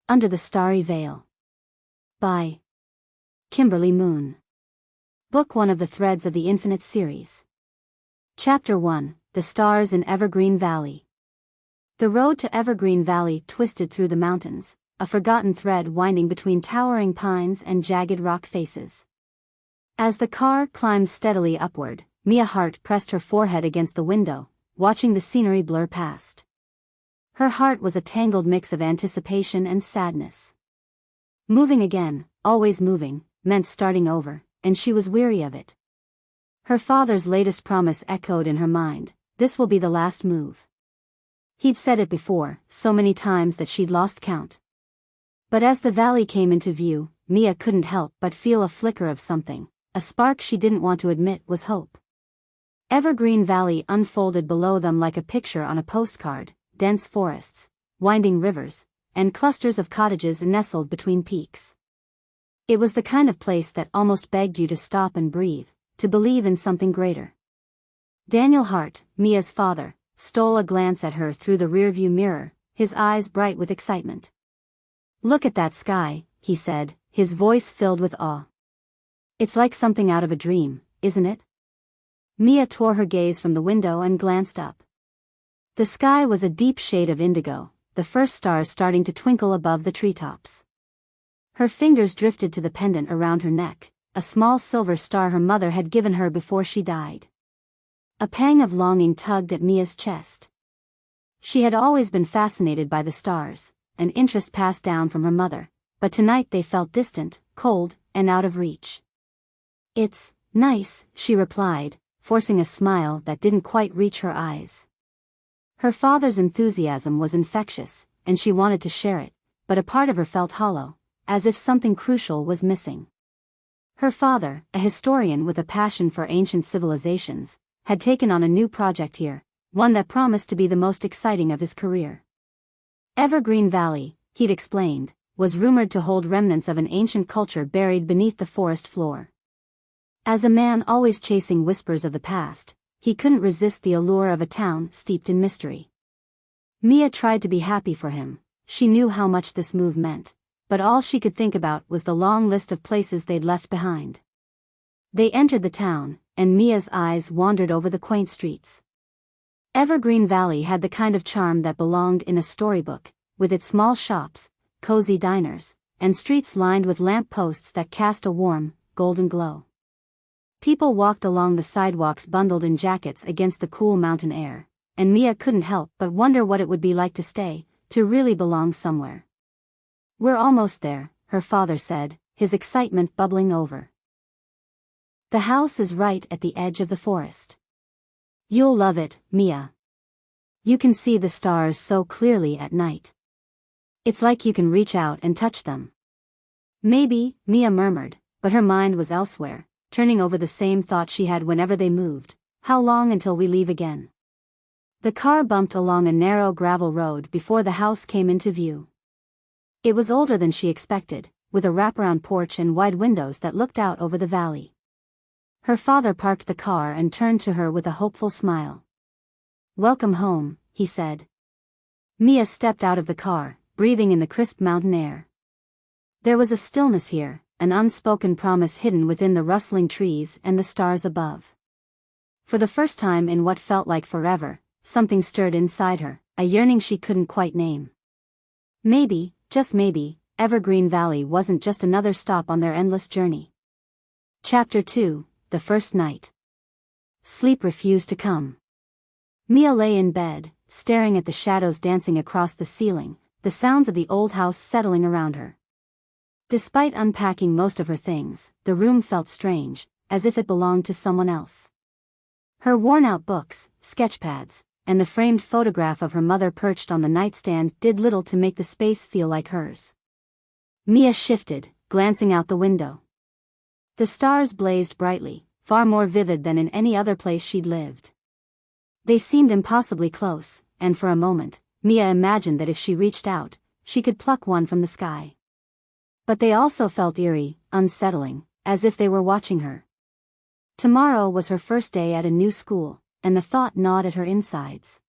Under the Starry Veil. By Kimberly Moon. Book 1 of the Threads of the Infinite series. Chapter 1, The Stars in Evergreen Valley. The road to Evergreen Valley twisted through the mountains, a forgotten thread winding between towering pines and jagged rock faces. As the car climbed steadily upward, Mia's heart pressed her forehead against the window, watching the scenery blur past. Her heart was a tangled mix of anticipation and sadness. Moving again, always moving, meant starting over, and she was weary of it. Her father's latest promise echoed in her mind: this will be the last move. He'd said it before, so many times that she'd lost count. But as the valley came into view, Mia couldn't help but feel a flicker of something, a spark she didn't want to admit was hope. Evergreen Valley unfolded below them like a picture on a postcard: dense forests, winding rivers, and clusters of cottages nestled between peaks. It was the kind of place that almost begged you to stop and breathe, to believe in something greater. Daniel Hart, Mia's father, stole a glance at her through the rearview mirror, his eyes bright with excitement. "Look at that sky," he said, his voice filled with awe. "It's like something out of a dream, isn't it?" Mia tore her gaze from the window and glanced up. The sky was a deep shade of indigo, the first stars starting to twinkle above the treetops. Her fingers drifted to the pendant around her neck, a small silver star her mother had given her before she died. A pang of longing tugged at Mia's chest. She had always been fascinated by the stars, an interest passed down from her mother, but tonight they felt distant, cold, and out of reach. "It's nice," she replied, forcing a smile that didn't quite reach her eyes. Her father's enthusiasm was infectious, and she wanted to share it, but a part of her felt hollow, as if something crucial was missing. Her father, a historian with a passion for ancient civilizations, had taken on a new project here, one that promised to be the most exciting of his career. Evergreen Valley, he'd explained, was rumored to hold remnants of an ancient culture buried beneath the forest floor. As a man always chasing whispers of the past, he couldn't resist the allure of a town steeped in mystery. Mia tried to be happy for him. She knew how much this move meant, but all she could think about was the long list of places they'd left behind. They entered the town, and Mia's eyes wandered over the quaint streets. Evergreen Valley had the kind of charm that belonged in a storybook, with its small shops, cozy diners, and streets lined with lamp posts that cast a warm, golden glow. People walked along the sidewalks bundled in jackets against the cool mountain air, and Mia couldn't help but wonder what it would be like to stay, to really belong somewhere. "We're almost there," her father said, his excitement bubbling over. "The house is right at the edge of the forest. You'll love it, Mia. You can see the stars so clearly at night. It's like you can reach out and touch them." "Maybe," Mia murmured, but her mind was elsewhere, turning over the same thought she had whenever they moved: how long until we leave again? The car bumped along a narrow gravel road before the house came into view. It was older than she expected, with a wraparound porch and wide windows that looked out over the valley. Her father parked the car and turned to her with a hopeful smile. "Welcome home," he said. Mia stepped out of the car, breathing in the crisp mountain air. There was a stillness here, an unspoken promise hidden within the rustling trees and the stars above. For the first time in what felt like forever, something stirred inside her, a yearning she couldn't quite name. Maybe, just maybe, Evergreen Valley wasn't just another stop on their endless journey. Chapter 2, The First Night. Sleep refused to come. Mia lay in bed, staring at the shadows dancing across the ceiling, the sounds of the old house settling around her. Despite unpacking most of her things, the room felt strange, as if it belonged to someone else. Her worn-out books, sketchpads, and the framed photograph of her mother perched on the nightstand did little to make the space feel like hers. Mia shifted, glancing out the window. The stars blazed brightly, far more vivid than in any other place she'd lived. They seemed impossibly close, and for a moment, Mia imagined that if she reached out, she could pluck one from the sky. But they also felt eerie, unsettling, as if they were watching her. Tomorrow was her first day at a new school, and the thought gnawed at her insides.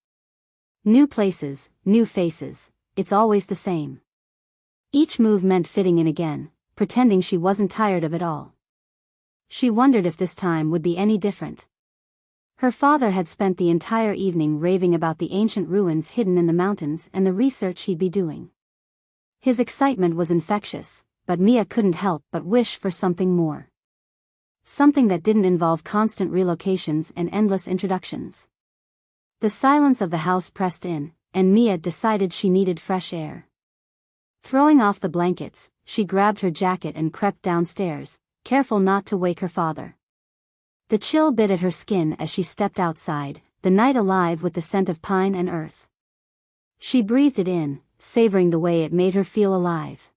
New places, new faces, it's always the same. Each move meant fitting in again, pretending she wasn't tired of it all. She wondered if this time would be any different. Her father had spent the entire evening raving about the ancient ruins hidden in the mountains and the research he'd be doing. His excitement was infectious, but Mia couldn't help but wish for something more. Something that didn't involve constant relocations and endless introductions. The silence of the house pressed in, and Mia decided she needed fresh air. Throwing off the blankets, she grabbed her jacket and crept downstairs, careful not to wake her father. The chill bit at her skin as she stepped outside, the night alive with the scent of pine and earth. She breathed it in, savoring the way it made her feel alive.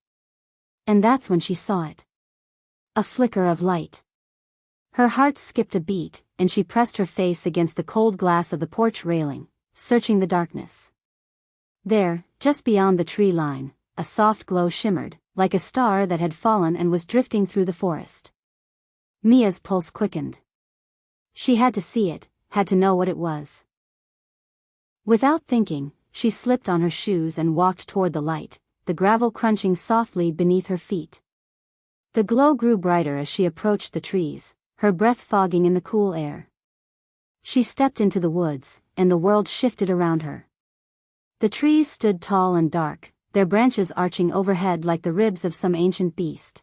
And that's when she saw it. A flicker of light. Her heart skipped a beat, and she pressed her face against the cold glass of the porch railing, searching the darkness. There, just beyond the tree line, a soft glow shimmered, like a star that had fallen and was drifting through the forest. Mia's pulse quickened. She had to see it, had to know what it was. Without thinking, she slipped on her shoes and walked toward the light, the gravel crunching softly beneath her feet. The glow grew brighter as she approached the trees, her breath fogging in the cool air. She stepped into the woods, and the world shifted around her. The trees stood tall and dark, their branches arching overhead like the ribs of some ancient beast.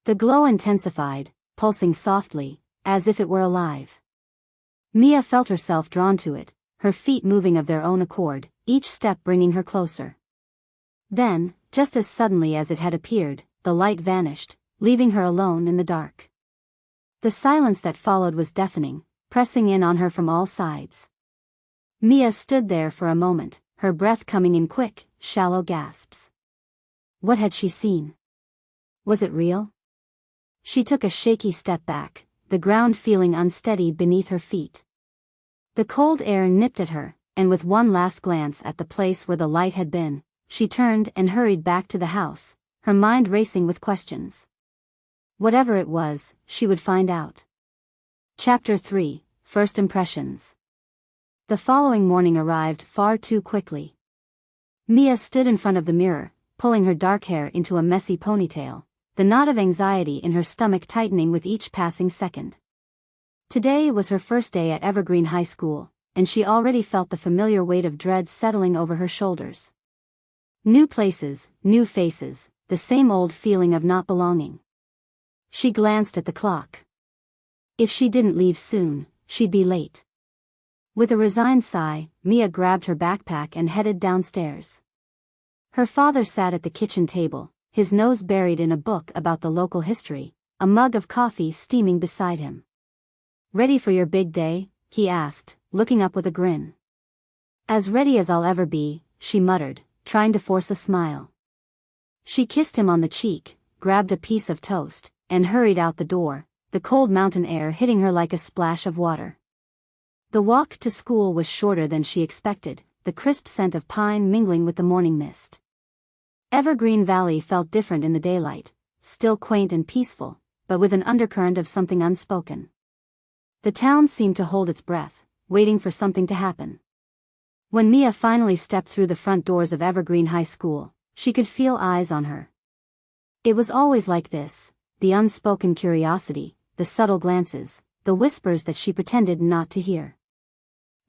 The glow intensified, pulsing softly, as if it were alive. Mia felt herself drawn to it, her feet moving of their own accord, each step bringing her closer. Then, just as suddenly as it had appeared, the light vanished, leaving her alone in the dark. The silence that followed was deafening, pressing in on her from all sides. Mia stood there for a moment, her breath coming in quick, shallow gasps. What had she seen? Was it real? She took a shaky step back, the ground feeling unsteady beneath her feet. The cold air nipped at her, and with one last glance at the place where the light had been, she turned and hurried back to the house, her mind racing with questions. Whatever it was, she would find out. Chapter 3, First Impressions. The following morning arrived far too quickly. Mia stood in front of the mirror, pulling her dark hair into a messy ponytail, the knot of anxiety in her stomach tightening with each passing second. Today was her first day at Evergreen High School, and she already felt the familiar weight of dread settling over her shoulders. New places, new faces, the same old feeling of not belonging. She glanced at the clock. If she didn't leave soon, she'd be late. With a resigned sigh, Mia grabbed her backpack and headed downstairs. Her father sat at the kitchen table, his nose buried in a book about the local history, a mug of coffee steaming beside him. "Ready for your big day?" he asked, looking up with a grin. "As ready as I'll ever be," she muttered, trying to force a smile. She kissed him on the cheek, grabbed a piece of toast, and hurried out the door, the cold mountain air hitting her like a splash of water. The walk to school was shorter than she expected, the crisp scent of pine mingling with the morning mist. Evergreen Valley felt different in the daylight, still quaint and peaceful, but with an undercurrent of something unspoken. The town seemed to hold its breath, waiting for something to happen. When Mia finally stepped through the front doors of Evergreen High School, she could feel eyes on her. It was always like this, the unspoken curiosity, the subtle glances, the whispers that she pretended not to hear.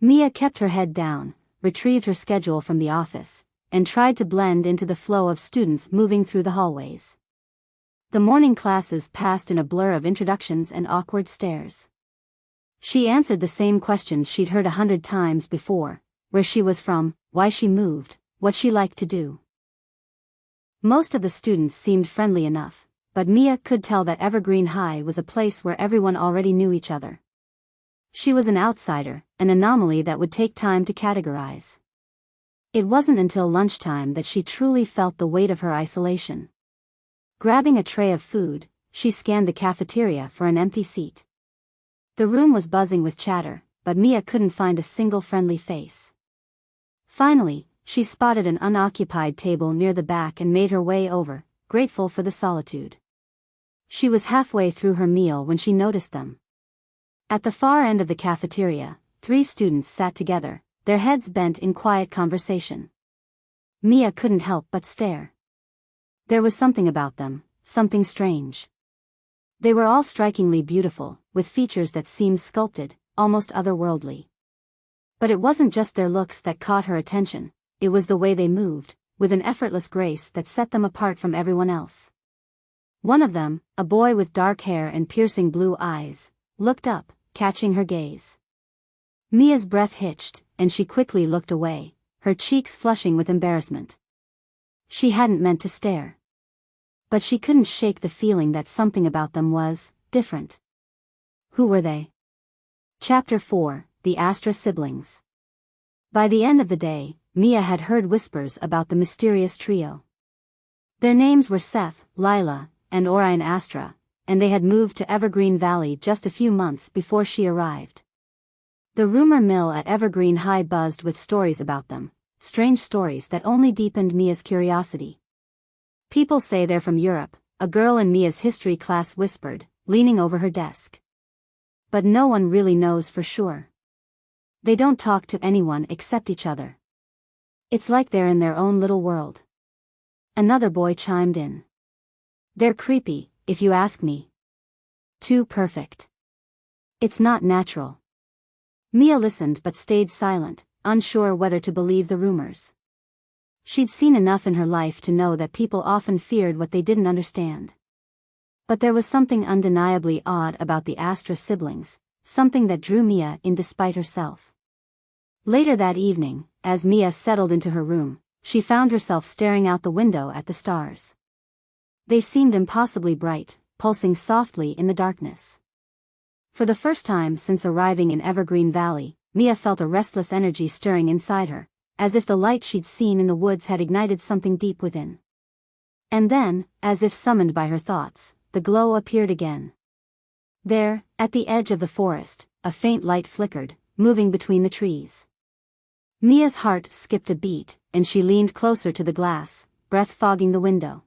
Mia kept her head down, retrieved her schedule from the office, and tried to blend into the flow of students moving through the hallways. The morning classes passed in a blur of introductions and awkward stares. She answered the same questions she'd heard 100 times before: where she was from, why she moved, what she liked to do. Most of the students seemed friendly enough, but Mia could tell that Evergreen High was a place where everyone already knew each other. She was an outsider, an anomaly that would take time to categorize. It wasn't until lunchtime that she truly felt the weight of her isolation. Grabbing a tray of food, she scanned the cafeteria for an empty seat. The room was buzzing with chatter, but Mia couldn't find a single friendly face. Finally, she spotted an unoccupied table near the back and made her way over, grateful for the solitude. She was halfway through her meal when she noticed them. At the far end of the cafeteria, 3 students sat together, their heads bent in quiet conversation. Mia couldn't help but stare. There was something about them, something strange. They were all strikingly beautiful, with features that seemed sculpted, almost otherworldly. But it wasn't just their looks that caught her attention, it was the way they moved, with an effortless grace that set them apart from everyone else. One of them, a boy with dark hair and piercing blue eyes, looked up, catching her gaze. Mia's breath hitched, and she quickly looked away, her cheeks flushing with embarrassment. She hadn't meant to stare. But she couldn't shake the feeling that something about them was different. Who were they? Chapter 4, The Astra Siblings. By the end of the day, Mia had heard whispers about the mysterious trio. Their names were Seth, Lila, and Orion Astra, and they had moved to Evergreen Valley just a few months before she arrived. The rumor mill at Evergreen High buzzed with stories about them, strange stories that only deepened Mia's curiosity. People say they're from Europe, a girl in Mia's history class whispered, leaning over her desk. But no one really knows for sure. They don't talk to anyone except each other. It's like they're in their own little world. Another boy chimed in. They're creepy, if you ask me. Too perfect. It's not natural. Mia listened but stayed silent, unsure whether to believe the rumors. She'd seen enough in her life to know that people often feared what they didn't understand. But there was something undeniably odd about the Astra siblings, something that drew Mia in despite herself. Later that evening, as Mia settled into her room, she found herself staring out the window at the stars. They seemed impossibly bright, pulsing softly in the darkness. For the first time since arriving in Evergreen Valley, Mia felt a restless energy stirring inside her, as if the light she'd seen in the woods had ignited something deep within. And then, as if summoned by her thoughts, the glow appeared again. There, at the edge of the forest, a faint light flickered, moving between the trees. Mia's heart skipped a beat, and she leaned closer to the glass, breath fogging the window.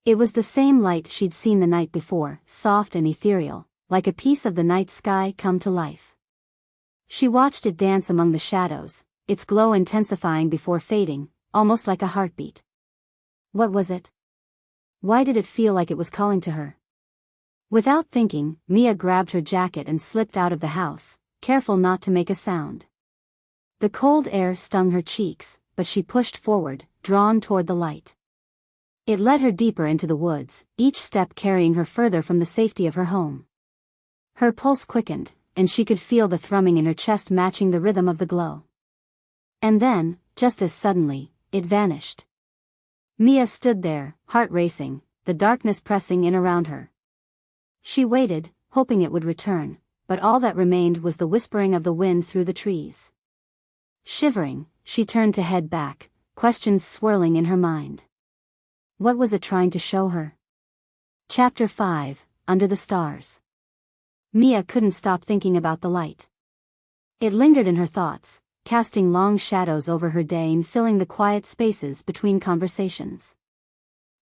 It was the same light she'd seen the night before, soft and ethereal, like a piece of the night sky come to life. She watched it dance among the shadows, its glow intensifying before fading, almost like a heartbeat. What was it? Why did it feel like it was calling to her? Without thinking, Mia grabbed her jacket and slipped out of the house, careful not to make a sound. The cold air stung her cheeks, but she pushed forward, drawn toward the light. It led her deeper into the woods, each step carrying her further from the safety of her home. Her pulse quickened, and she could feel the thrumming in her chest matching the rhythm of the glow. And then, just as suddenly, it vanished. Mia stood there, heart racing, the darkness pressing in around her. She waited, hoping it would return, but all that remained was the whispering of the wind through the trees. Shivering, she turned to head back, questions swirling in her mind. What was it trying to show her? Chapter 5, Under the Stars. Mia couldn't stop thinking about the light. It lingered in her thoughts, casting long shadows over her day and filling the quiet spaces between conversations.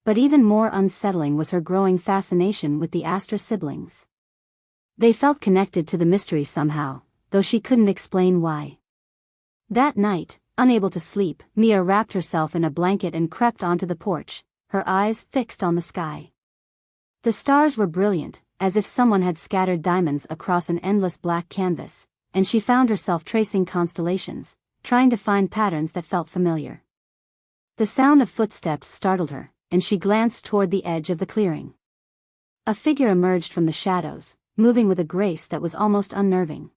But even more unsettling was her growing fascination with the Astra siblings. They felt connected to the mystery somehow, though she couldn't explain why. That night, unable to sleep, Mia wrapped herself in a blanket and crept onto the porch, her eyes fixed on the sky. The stars were brilliant, as if someone had scattered diamonds across an endless black canvas, and she found herself tracing constellations, trying to find patterns that felt familiar. The sound of footsteps startled her, and she glanced toward the edge of the clearing. A figure emerged from the shadows, moving with a grace that was almost unnerving.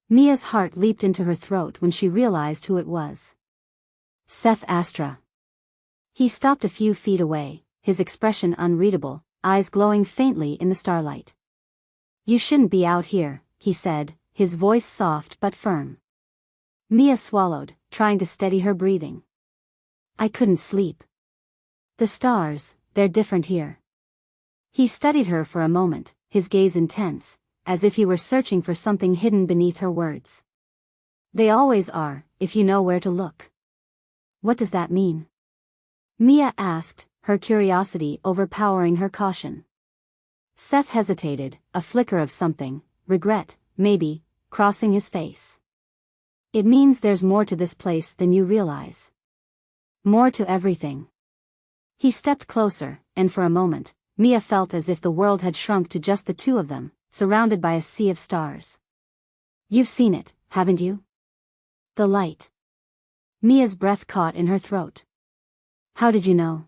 Mia's heart leaped into her throat when she realized who it was. Seth Astra. He stopped a few feet away, his expression unreadable, eyes glowing faintly in the starlight. "You shouldn't be out here," he said, his voice soft but firm. Mia swallowed, trying to steady her breathing. "I couldn't sleep. The stars, they're different here." He studied her for a moment, his gaze intense, as if he were searching for something hidden beneath her words. "They always are, if you know where to look." "What does that mean?" Mia asked, her curiosity overpowering her caution. Seth hesitated, a flicker of something, regret, maybe, crossing his face. "It means there's more to this place than you realize. More to everything." He stepped closer, and for a moment, Mia felt as if the world had shrunk to just the two of them, surrounded by a sea of stars. You've seen it, haven't you? The light. Mia's breath caught in her throat. How did you know?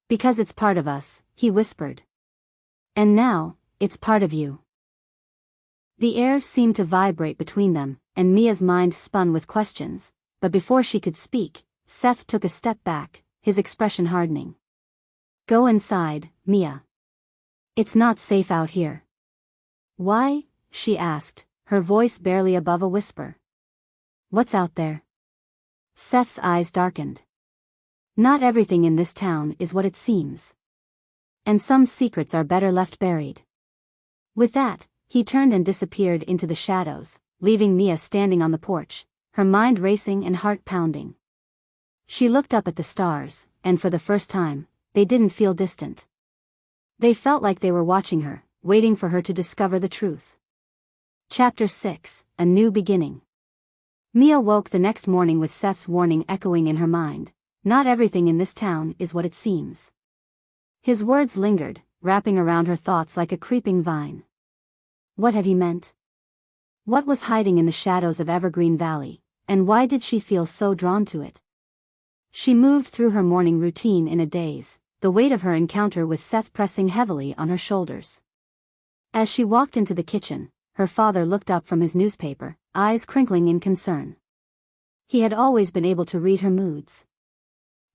Because it's part of us, he whispered. And now, it's part of you. The air seemed to vibrate between them, and Mia's mind spun with questions, but before she could speak, Seth took a step back, his expression hardening. Go inside, Mia. It's not safe out here. Why? She asked, her voice barely above a whisper. What's out there? Seth's eyes darkened. Not everything in this town is what it seems. And some secrets are better left buried. With that, he turned and disappeared into the shadows, leaving Mia standing on the porch, her mind racing and heart pounding. She looked up at the stars, and for the first time, they didn't feel distant. They felt like they were watching her, waiting for her to discover the truth. Chapter 6, A New Beginning. Mia woke the next morning with Seth's warning echoing in her mind. Not everything in this town is what it seems. His words lingered, wrapping around her thoughts like a creeping vine. What had he meant? What was hiding in the shadows of Evergreen Valley, and why did she feel so drawn to it? She moved through her morning routine in a daze, the weight of her encounter with Seth pressing heavily on her shoulders. As she walked into the kitchen, her father looked up from his newspaper, eyes crinkling in concern. He had always been able to read her moods.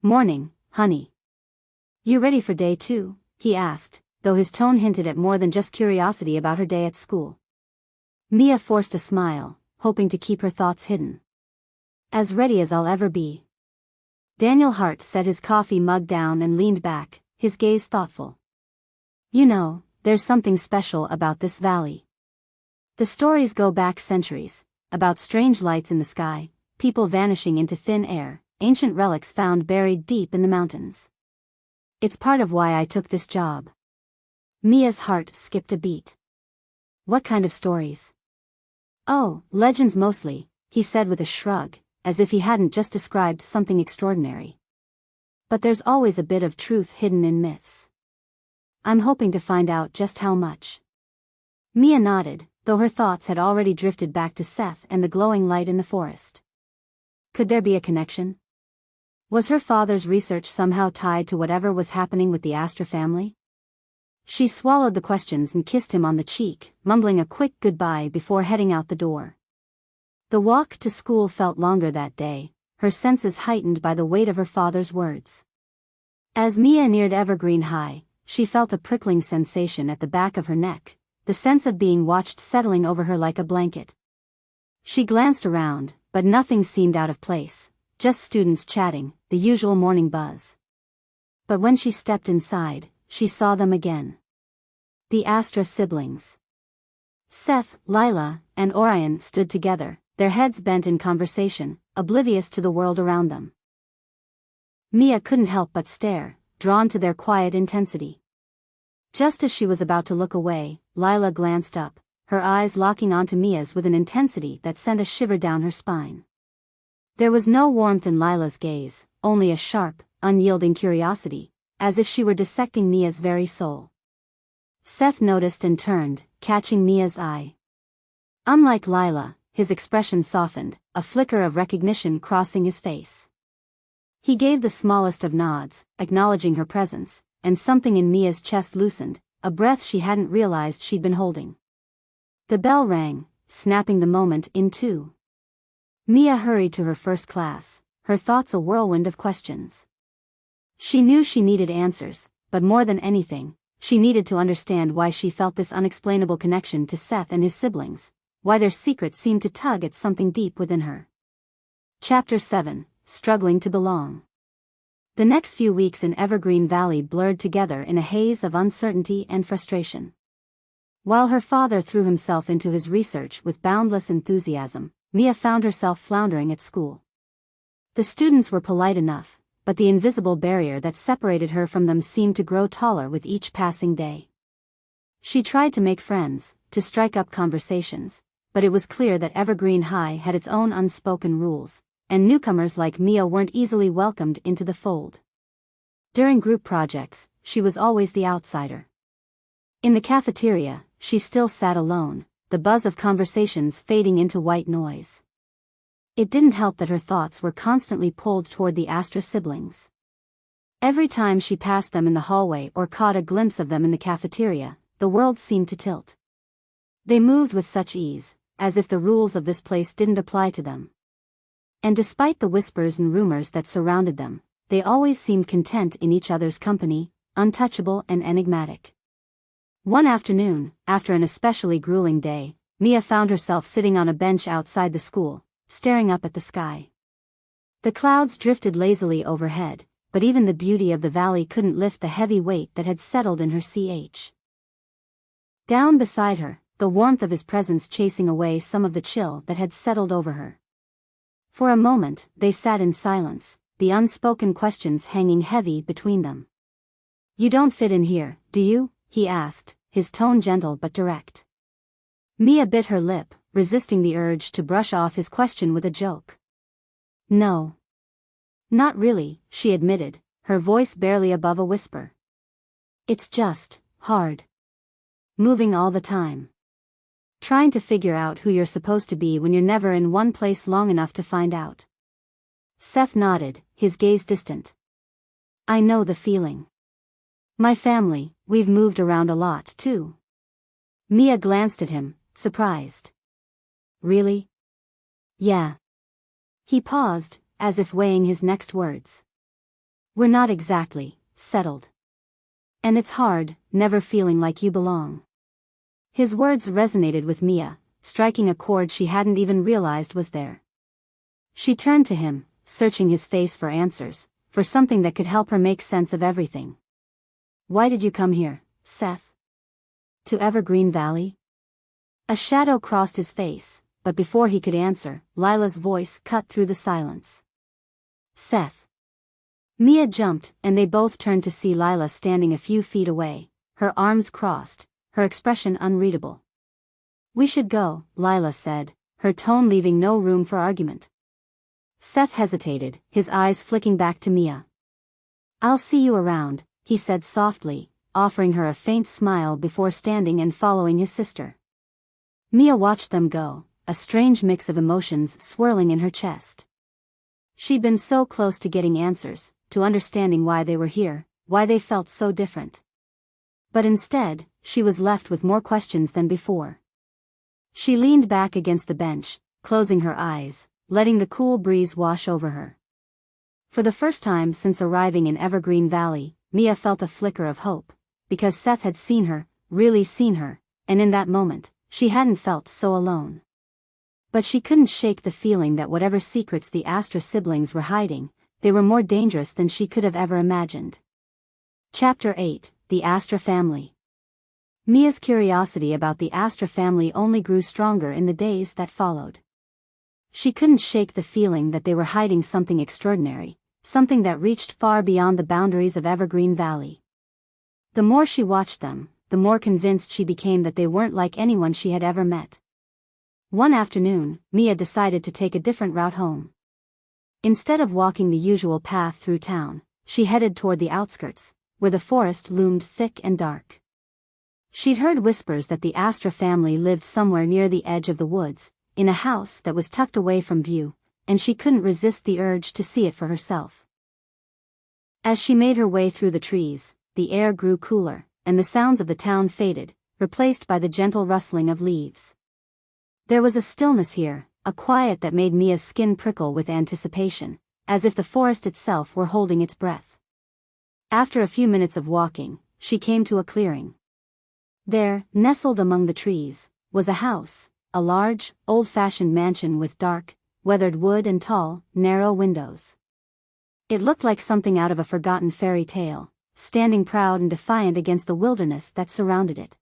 Morning, honey. You ready for day 2? He asked, though his tone hinted at more than just curiosity about her day at school. Mia forced a smile, hoping to keep her thoughts hidden. As ready as I'll ever be. Daniel Hart set his coffee mug down and leaned back, his gaze thoughtful. You know, there's something special about this valley. The stories go back centuries, about strange lights in the sky, people vanishing into thin air, ancient relics found buried deep in the mountains. It's part of why I took this job. Mia's heart skipped a beat. What kind of stories? Oh, legends mostly, he said with a shrug, as if he hadn't just described something extraordinary. But there's always a bit of truth hidden in myths. I'm hoping to find out just how much. Mia nodded, though her thoughts had already drifted back to Seth and the glowing light in the forest. Could there be a connection? Was her father's research somehow tied to whatever was happening with the Astor family? She swallowed the questions and kissed him on the cheek, mumbling a quick goodbye before heading out the door. The walk to school felt longer that day, her senses heightened by the weight of her father's words. As Mia neared Evergreen High, she felt a prickling sensation at the back of her neck, the sense of being watched settling over her like a blanket. She glanced around, but nothing seemed out of place, just students chatting, the usual morning buzz. But when she stepped inside, she saw them again. The Astra siblings. Seth, Lila, and Orion stood together, their heads bent in conversation, oblivious to the world around them. Mia couldn't help but stare, drawn to their quiet intensity. Just as she was about to look away, Lila glanced up, her eyes locking onto Mia's with an intensity that sent a shiver down her spine. There was no warmth in Lila's gaze, only a sharp, unyielding curiosity, as if she were dissecting Mia's very soul. Seth noticed and turned, catching Mia's eye. Unlike Lila, his expression softened, a flicker of recognition crossing his face. He gave the smallest of nods, acknowledging her presence, and something in Mia's chest loosened, a breath she hadn't realized she'd been holding. The bell rang, snapping the moment in two. Mia hurried to her first class, her thoughts a whirlwind of questions. She knew she needed answers, but more than anything, she needed to understand why she felt this unexplainable connection to Seth and his siblings, why their secrets seemed to tug at something deep within her. Chapter 7, Struggling to Belong. The next few weeks in Evergreen Valley blurred together in a haze of uncertainty and frustration. While her father threw himself into his research with boundless enthusiasm, Mia found herself floundering at school. The students were polite enough, but the invisible barrier that separated her from them seemed to grow taller with each passing day. She tried to make friends, to strike up conversations, but it was clear that Evergreen High had its own unspoken rules, and newcomers like Mia weren't easily welcomed into the fold. During group projects, she was always the outsider. In the cafeteria, she still sat alone, the buzz of conversations fading into white noise. It didn't help that her thoughts were constantly pulled toward the Astra siblings. Every time she passed them in the hallway or caught a glimpse of them in the cafeteria, the world seemed to tilt. They moved with such ease, as if the rules of this place didn't apply to them. And despite the whispers and rumors that surrounded them, they always seemed content in each other's company, untouchable and enigmatic. One afternoon, after an especially grueling day, Mia found herself sitting on a bench outside the school, staring up at the sky. The clouds drifted lazily overhead, but even the beauty of the valley couldn't lift the heavy weight that had settled in her. Down beside her, the warmth of his presence chasing away some of the chill that had settled over her. For a moment, they sat in silence, the unspoken questions hanging heavy between them. "You don't fit in here, do you?" he asked, his tone gentle but direct. Mia bit her lip, resisting the urge to brush off his question with a joke. "No. Not really," she admitted, her voice barely above a whisper. "It's just hard. Moving all the time. Trying to figure out who you're supposed to be when you're never in one place long enough to find out." Seth nodded, his gaze distant. "I know the feeling. My family, we've moved around a lot too." Mia glanced at him, surprised. "Really?" "Yeah." He paused, as if weighing his next words. "We're not exactly settled. And it's hard, never feeling like you belong." His words resonated with Mia, striking a chord she hadn't even realized was there. She turned to him, searching his face for answers, for something that could help her make sense of everything. "Why did you come here, Seth? To Evergreen Valley?" A shadow crossed his face, but before he could answer, Lila's voice cut through the silence. "Seth." Mia jumped, and they both turned to see Lila standing a few feet away, her arms crossed, her expression unreadable. "We should go," Lila said, her tone leaving no room for argument. Seth hesitated, his eyes flicking back to Mia. "I'll see you around," he said softly, offering her a faint smile before standing and following his sister. Mia watched them go, a strange mix of emotions swirling in her chest. She'd been so close to getting answers, to understanding why they were here, why they felt so different. But instead, she was left with more questions than before. She leaned back against the bench, closing her eyes, letting the cool breeze wash over her. For the first time since arriving in Evergreen Valley, Mia felt a flicker of hope, because Seth had seen her, really seen her, and in that moment, she hadn't felt so alone. But she couldn't shake the feeling that whatever secrets the Astra siblings were hiding, they were more dangerous than she could have ever imagined. Chapter 8, The Astra Family. Mia's curiosity about the Astra family only grew stronger in the days that followed. She couldn't shake the feeling that they were hiding something extraordinary, something that reached far beyond the boundaries of Evergreen Valley. The more she watched them, the more convinced she became that they weren't like anyone she had ever met. One afternoon, Mia decided to take a different route home. Instead of walking the usual path through town, she headed toward the outskirts, where the forest loomed thick and dark. She'd heard whispers that the Astra family lived somewhere near the edge of the woods, in a house that was tucked away from view, and she couldn't resist the urge to see it for herself. As she made her way through the trees, the air grew cooler, and the sounds of the town faded, replaced by the gentle rustling of leaves. There was a stillness here, a quiet that made Mia's skin prickle with anticipation, as if the forest itself were holding its breath. After a few minutes of walking, she came to a clearing. There, nestled among the trees, was a house, a large, old-fashioned mansion with dark, weathered wood and tall, narrow windows. It looked like something out of a forgotten fairy tale, standing proud and defiant against the wilderness that surrounded it.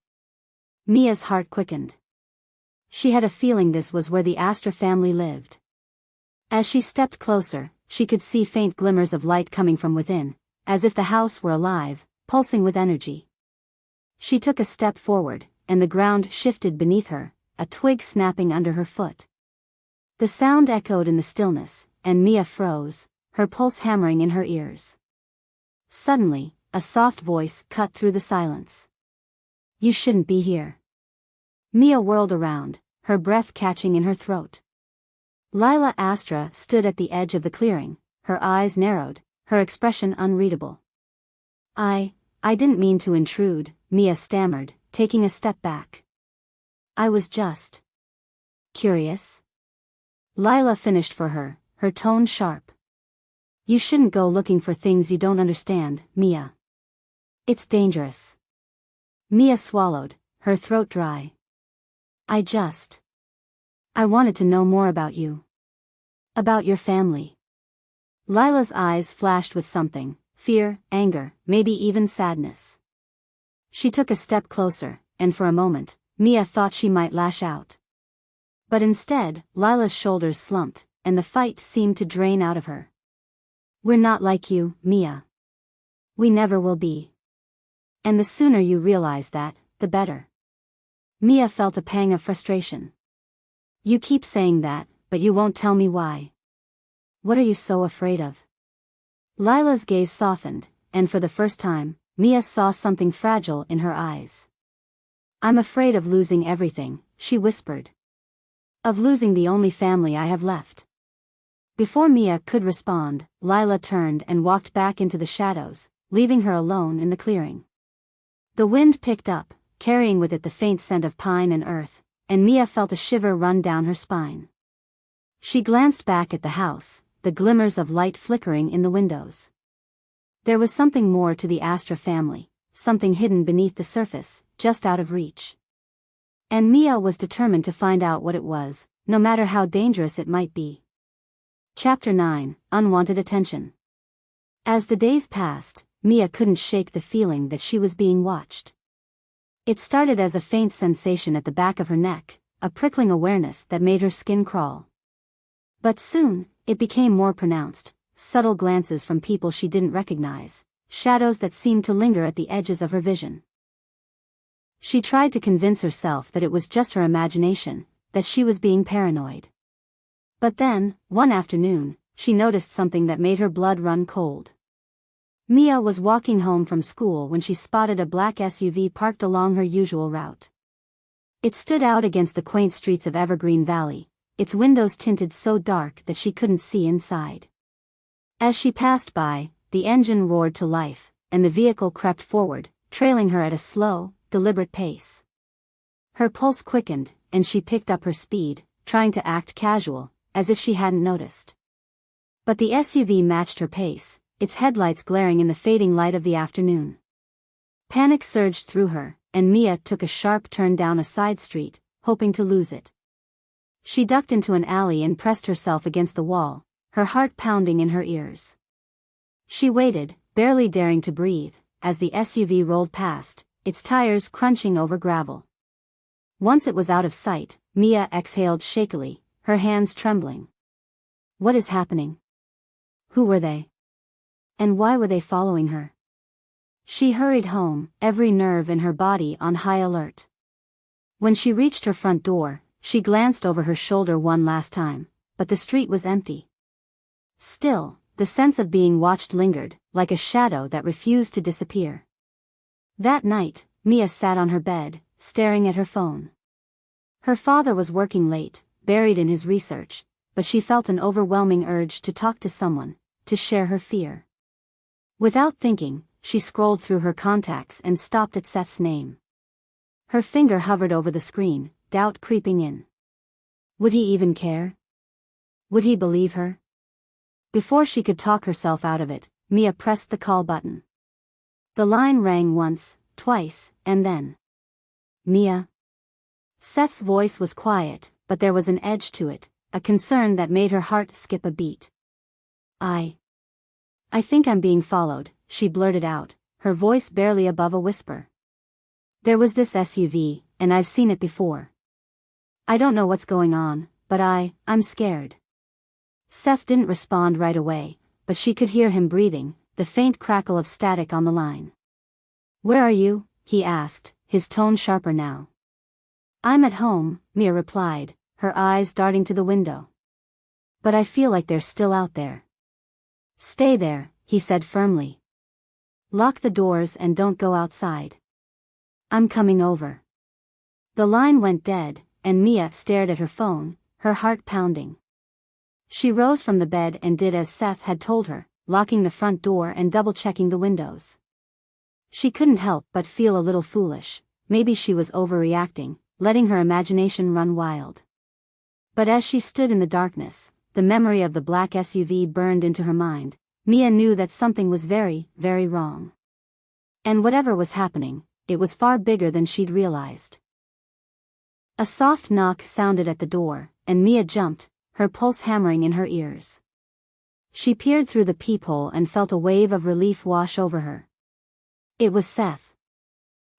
Mia's heart quickened. She had a feeling this was where the Astra family lived. As she stepped closer, she could see faint glimmers of light coming from within, as if the house were alive, pulsing with energy. She took a step forward, and the ground shifted beneath her, a twig snapping under her foot. The sound echoed in the stillness, and Mia froze, her pulse hammering in her ears. Suddenly, a soft voice cut through the silence. "You shouldn't be here." Mia whirled around, her breath catching in her throat. Lila Astra stood at the edge of the clearing, her eyes narrowed, her expression unreadable. I didn't mean to intrude," Mia stammered, taking a step back. "I was just curious." Lila finished for her, her tone sharp. "You shouldn't go looking for things you don't understand, Mia. It's dangerous." Mia swallowed, her throat dry. I wanted to know more about you. About your family." Lila's eyes flashed with something, fear, anger, maybe even sadness. She took a step closer, and for a moment, Mia thought she might lash out. But instead, Lila's shoulders slumped, and the fight seemed to drain out of her. "We're not like you, Mia. We never will be. And the sooner you realize that, the better." Mia felt a pang of frustration. "You keep saying that, but you won't tell me why. What are you so afraid of?" Lila's gaze softened, and for the first time, Mia saw something fragile in her eyes. "I'm afraid of losing everything," she whispered. "Of losing the only family I have left." Before Mia could respond, Lila turned and walked back into the shadows, leaving her alone in the clearing. The wind picked up, carrying with it the faint scent of pine and earth, and Mia felt a shiver run down her spine. She glanced back at the house, the glimmers of light flickering in the windows. There was something more to the Astra family, something hidden beneath the surface, just out of reach. And Mia was determined to find out what it was, no matter how dangerous it might be. Chapter 9: Unwanted Attention. As the days passed, Mia couldn't shake the feeling that she was being watched. It started as a faint sensation at the back of her neck, a prickling awareness that made her skin crawl. But soon, it became more pronounced, subtle glances from people she didn't recognize, shadows that seemed to linger at the edges of her vision. She tried to convince herself that it was just her imagination, that she was being paranoid. But then, one afternoon, she noticed something that made her blood run cold. Mia was walking home from school when she spotted a black SUV parked along her usual route. It stood out against the quaint streets of Evergreen Valley, its windows tinted so dark that she couldn't see inside. As she passed by, the engine roared to life, and the vehicle crept forward, trailing her at a slow, deliberate pace. Her pulse quickened, and she picked up her speed, trying to act casual, as if she hadn't noticed. But the SUV matched her pace, its headlights glaring in the fading light of the afternoon. Panic surged through her, and Mia took a sharp turn down a side street, hoping to lose it. She ducked into an alley and pressed herself against the wall, her heart pounding in her ears. She waited, barely daring to breathe, as the SUV rolled past, its tires crunching over gravel. Once it was out of sight, Mia exhaled shakily, her hands trembling. What is happening? Who were they? And why were they following her? She hurried home, every nerve in her body on high alert. When she reached her front door, she glanced over her shoulder one last time, but the street was empty. Still, the sense of being watched lingered, like a shadow that refused to disappear. That night, Mia sat on her bed, staring at her phone. Her father was working late, buried in his research, but she felt an overwhelming urge to talk to someone, to share her fear. Without thinking, she scrolled through her contacts and stopped at Seth's name. Her finger hovered over the screen, doubt creeping in. Would he even care? Would he believe her? Before she could talk herself out of it, Mia pressed the call button. The line rang once, twice, and then. Mia? Seth's voice was quiet, but there was an edge to it, a concern that made her heart skip a beat. I think I'm being followed, she blurted out, her voice barely above a whisper. There was this SUV, and I've seen it before. I don't know what's going on, but I'm scared. Seth didn't respond right away, but she could hear him breathing, the faint crackle of static on the line. Where are you? He asked, his tone sharper now. I'm at home, Mia replied, her eyes darting to the window. But I feel like they're still out there. Stay there, he said firmly. Lock the doors and don't go outside. I'm coming over. The line went dead, and Mia stared at her phone, her heart pounding. She rose from the bed and did as Seth had told her, locking the front door and double-checking the windows. She couldn't help but feel a little foolish. Maybe she was overreacting, letting her imagination run wild. But as she stood in the darkness, the memory of the black SUV burned into her mind. Mia knew that something was very, very wrong. And whatever was happening, it was far bigger than she'd realized. A soft knock sounded at the door, and Mia jumped, her pulse hammering in her ears. She peered through the peephole and felt a wave of relief wash over her. It was Seth.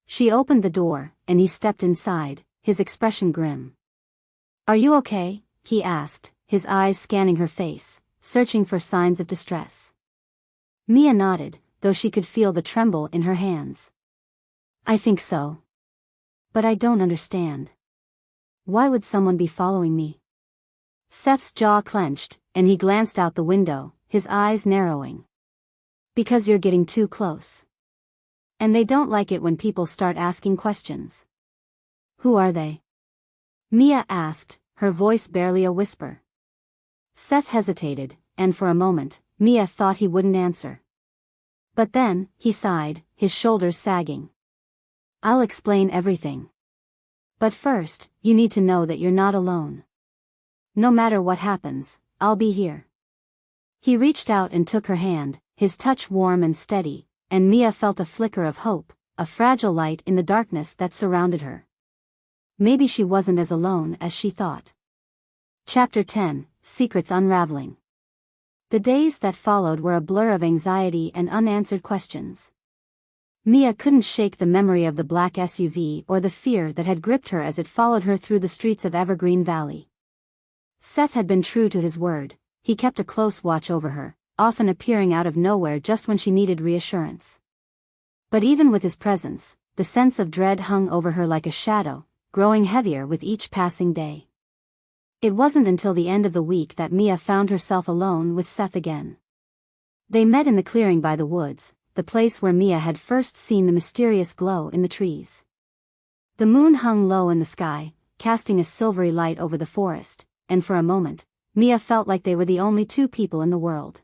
She opened the door, and he stepped inside, his expression grim. "Are you okay?" he asked, his eyes scanning her face, searching for signs of distress. Mia nodded, though she could feel the tremble in her hands. "I think so. But I don't understand. Why would someone be following me?" Seth's jaw clenched, and he glanced out the window, his eyes narrowing. "Because you're getting too close. And they don't like it when people start asking questions." "Who are they?" Mia asked, her voice barely a whisper. Seth hesitated, and for a moment, Mia thought he wouldn't answer. But then, he sighed, his shoulders sagging. "I'll explain everything. But first, you need to know that you're not alone. No matter what happens, I'll be here." He reached out and took her hand, his touch warm and steady, and Mia felt a flicker of hope, a fragile light in the darkness that surrounded her. Maybe she wasn't as alone as she thought. Chapter 10, Secrets Unraveling. The days that followed were a blur of anxiety and unanswered questions. Mia couldn't shake the memory of the black SUV or the fear that had gripped her as it followed her through the streets of Evergreen Valley. Seth had been true to his word. He kept a close watch over her, often appearing out of nowhere just when she needed reassurance. But even with his presence, the sense of dread hung over her like a shadow, growing heavier with each passing day. It wasn't until the end of the week that Mia found herself alone with Seth again. They met in the clearing by the woods, the place where Mia had first seen the mysterious glow in the trees. The moon hung low in the sky, casting a silvery light over the forest, and for a moment, Mia felt like they were the only two people in the world.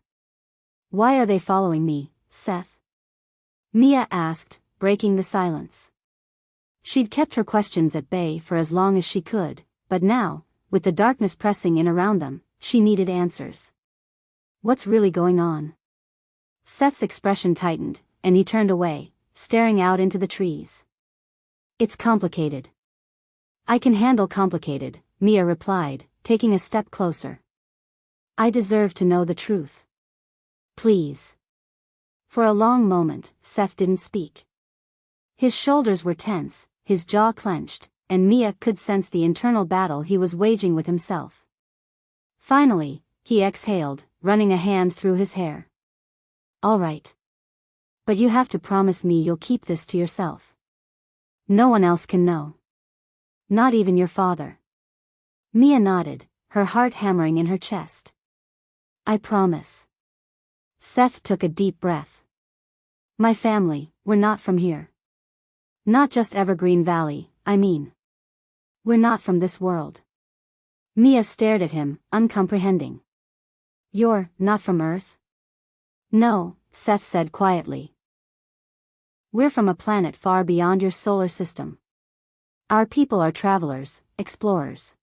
"Why are they following me, Seth?" Mia asked, breaking the silence. She'd kept her questions at bay for as long as she could, but now, with the darkness pressing in around them, she needed answers. "What's really going on?" Seth's expression tightened, and he turned away, staring out into the trees. "It's complicated." "I can handle complicated," Mia replied, taking a step closer. "I deserve to know the truth. Please." For a long moment, Seth didn't speak. His shoulders were tense, his jaw clenched, and Mia could sense the internal battle he was waging with himself. Finally, he exhaled, running a hand through his hair. "All right. But you have to promise me you'll keep this to yourself. No one else can know. Not even your father." Mia nodded, her heart hammering in her chest. "I promise." Seth took a deep breath. "My family, we're not from here. Not just Evergreen Valley, I mean. We're not from this world." Mia stared at him, uncomprehending. "You're not from Earth?" "No," Seth said quietly. "We're from a planet far beyond your solar system. Our people are travelers, explorers.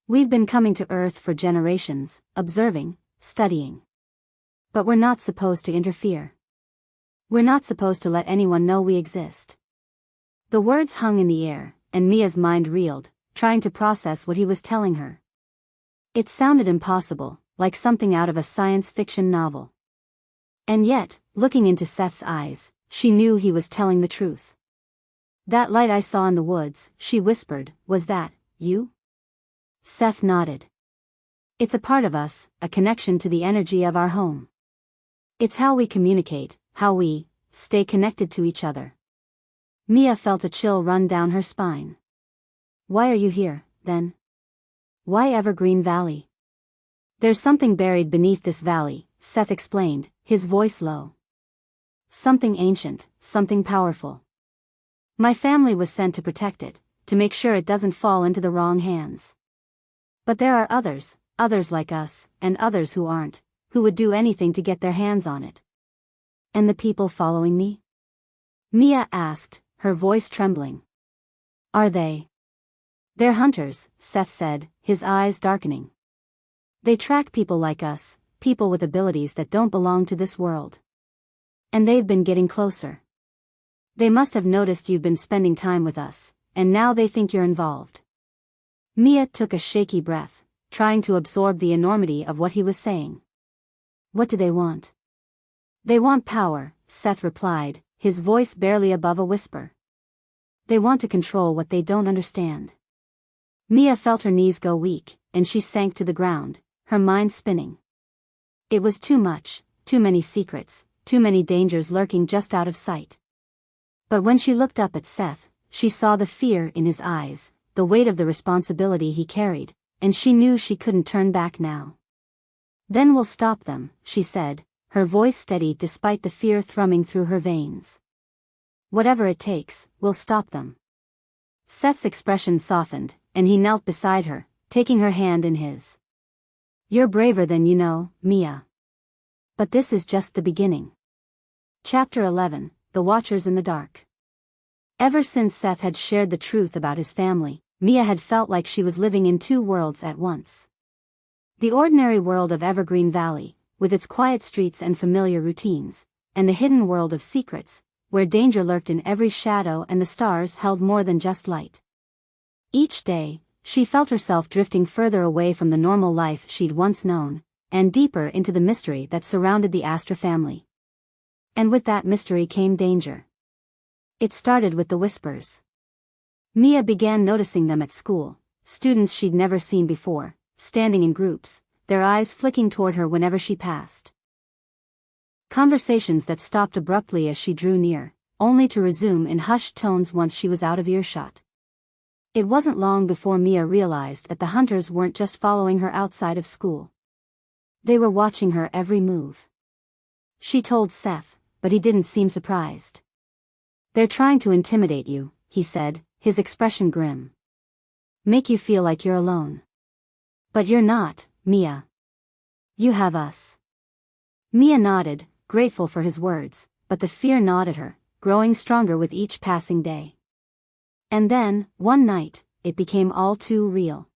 We've been coming to Earth for generations, observing, studying. But we're not supposed to interfere. We're not supposed to let anyone know we exist." The words hung in the air, and Mia's mind reeled, trying to process what he was telling her. It sounded impossible, like something out of a science fiction novel. And yet, looking into Seth's eyes, she knew he was telling the truth. "That light I saw in the woods," she whispered, "was that you?" Seth nodded. "It's a part of us, a connection to the energy of our home. It's how we communicate, how we stay connected to each other." Mia felt a chill run down her spine. "Why are you here, then? Why Evergreen Valley?" "There's something buried beneath this valley," Seth explained, his voice low. Something ancient, something powerful. My family was sent to protect it, to make sure it doesn't fall into the wrong hands. But there are others like us, and others who aren't, who would do anything to get their hands on it. And the people following me? Mia asked, her voice trembling. Are they? They're hunters, Seth said, his eyes darkening. They track people like us, people with abilities that don't belong to this world. And they've been getting closer. They must have noticed you've been spending time with us, and now they think you're involved. Mia took a shaky breath, trying to absorb the enormity of what he was saying. What do they want? They want power, Seth replied, his voice barely above a whisper. They want to control what they don't understand. Mia felt her knees go weak, and she sank to the ground, her mind spinning. It was too much, too many secrets, too many dangers lurking just out of sight. But when she looked up at Seth, she saw the fear in his eyes, the weight of the responsibility he carried, and she knew she couldn't turn back now. Then we'll stop them, she said, her voice steady despite the fear thrumming through her veins. Whatever it takes, we'll stop them. Seth's expression softened, and he knelt beside her, taking her hand in his. You're braver than you know, Mia. But this is just the beginning. Chapter 11, The Watchers in the Dark. Ever since Seth had shared the truth about his family, Mia had felt like she was living in two worlds at once. The ordinary world of Evergreen Valley, with its quiet streets and familiar routines, and the hidden world of secrets, where danger lurked in every shadow and the stars held more than just light. Each day, she felt herself drifting further away from the normal life she'd once known, and deeper into the mystery that surrounded the Astor family. And with that mystery came danger. It started with the whispers. Mia began noticing them at school, students she'd never seen before, standing in groups, their eyes flicking toward her whenever she passed. Conversations that stopped abruptly as she drew near, only to resume in hushed tones once she was out of earshot. It wasn't long before Mia realized that the hunters weren't just following her outside of school. They were watching her every move. She told Seth, but he didn't seem surprised. They're trying to intimidate you, he said, his expression grim. Make you feel like you're alone. But you're not, Mia. You have us. Mia nodded, grateful for his words, but the fear gnawed at her, growing stronger with each passing day. And then, one night, it became all too real.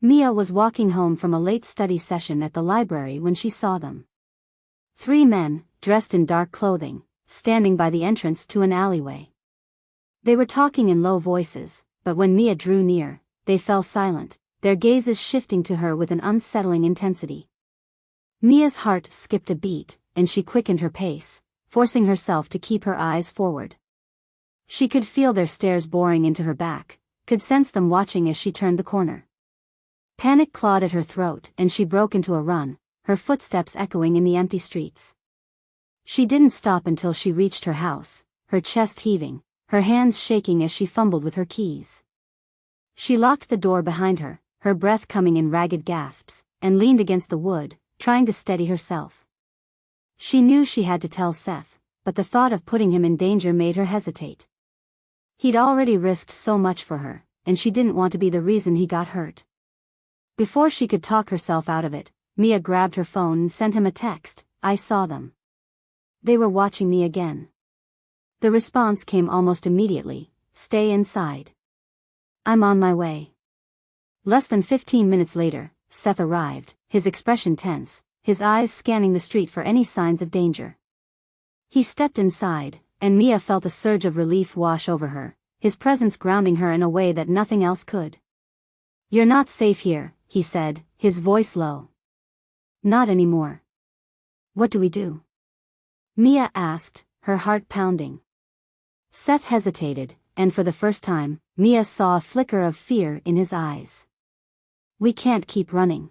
Mia was walking home from a late study session at the library when she saw them. 3 men, dressed in dark clothing, standing by the entrance to an alleyway. They were talking in low voices, but when Mia drew near, they fell silent, their gazes shifting to her with an unsettling intensity. Mia's heart skipped a beat, and she quickened her pace, forcing herself to keep her eyes forward. She could feel their stares boring into her back, could sense them watching as she turned the corner. Panic clawed at her throat and she broke into a run, her footsteps echoing in the empty streets. She didn't stop until she reached her house, her chest heaving, her hands shaking as she fumbled with her keys. She locked the door behind her, her breath coming in ragged gasps, and leaned against the wood, trying to steady herself. She knew she had to tell Seth, but the thought of putting him in danger made her hesitate. He'd already risked so much for her, and she didn't want to be the reason he got hurt. Before she could talk herself out of it, Mia grabbed her phone and sent him a text. I saw them. They were watching me again. The response came almost immediately. Stay inside. I'm on my way. Less than 15 minutes later, Seth arrived, his expression tense, his eyes scanning the street for any signs of danger. He stepped inside, and Mia felt a surge of relief wash over her, his presence grounding her in a way that nothing else could. You're not safe here, he said, his voice low. Not anymore. What do we do? Mia asked, her heart pounding. Seth hesitated, and for the first time, Mia saw a flicker of fear in his eyes. We can't keep running.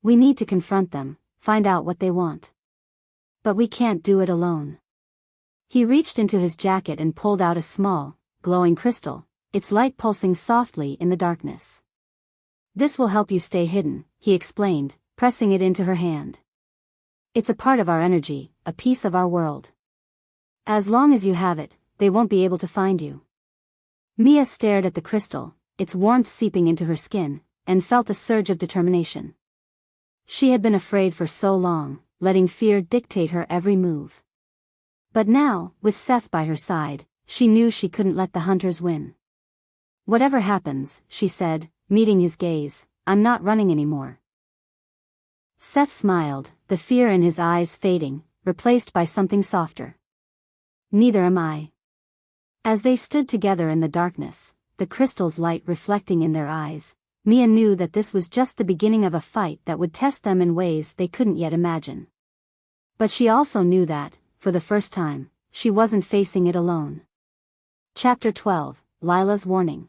We need to confront them, find out what they want. But we can't do it alone. He reached into his jacket and pulled out a small, glowing crystal, its light pulsing softly in the darkness. This will help you stay hidden, he explained, pressing it into her hand. It's a part of our energy, a piece of our world. As long as you have it, they won't be able to find you. Mia stared at the crystal, its warmth seeping into her skin, and felt a surge of determination. She had been afraid for so long, letting fear dictate her every move. But now, with Seth by her side, she knew she couldn't let the hunters win. Whatever happens, she said, meeting his gaze, I'm not running anymore. Seth smiled, the fear in his eyes fading, replaced by something softer. Neither am I. As they stood together in the darkness, the crystal's light reflecting in their eyes, Mia knew that this was just the beginning of a fight that would test them in ways they couldn't yet imagine. But she also knew that, for the first time, she wasn't facing it alone. Chapter 12, Lila's Warning.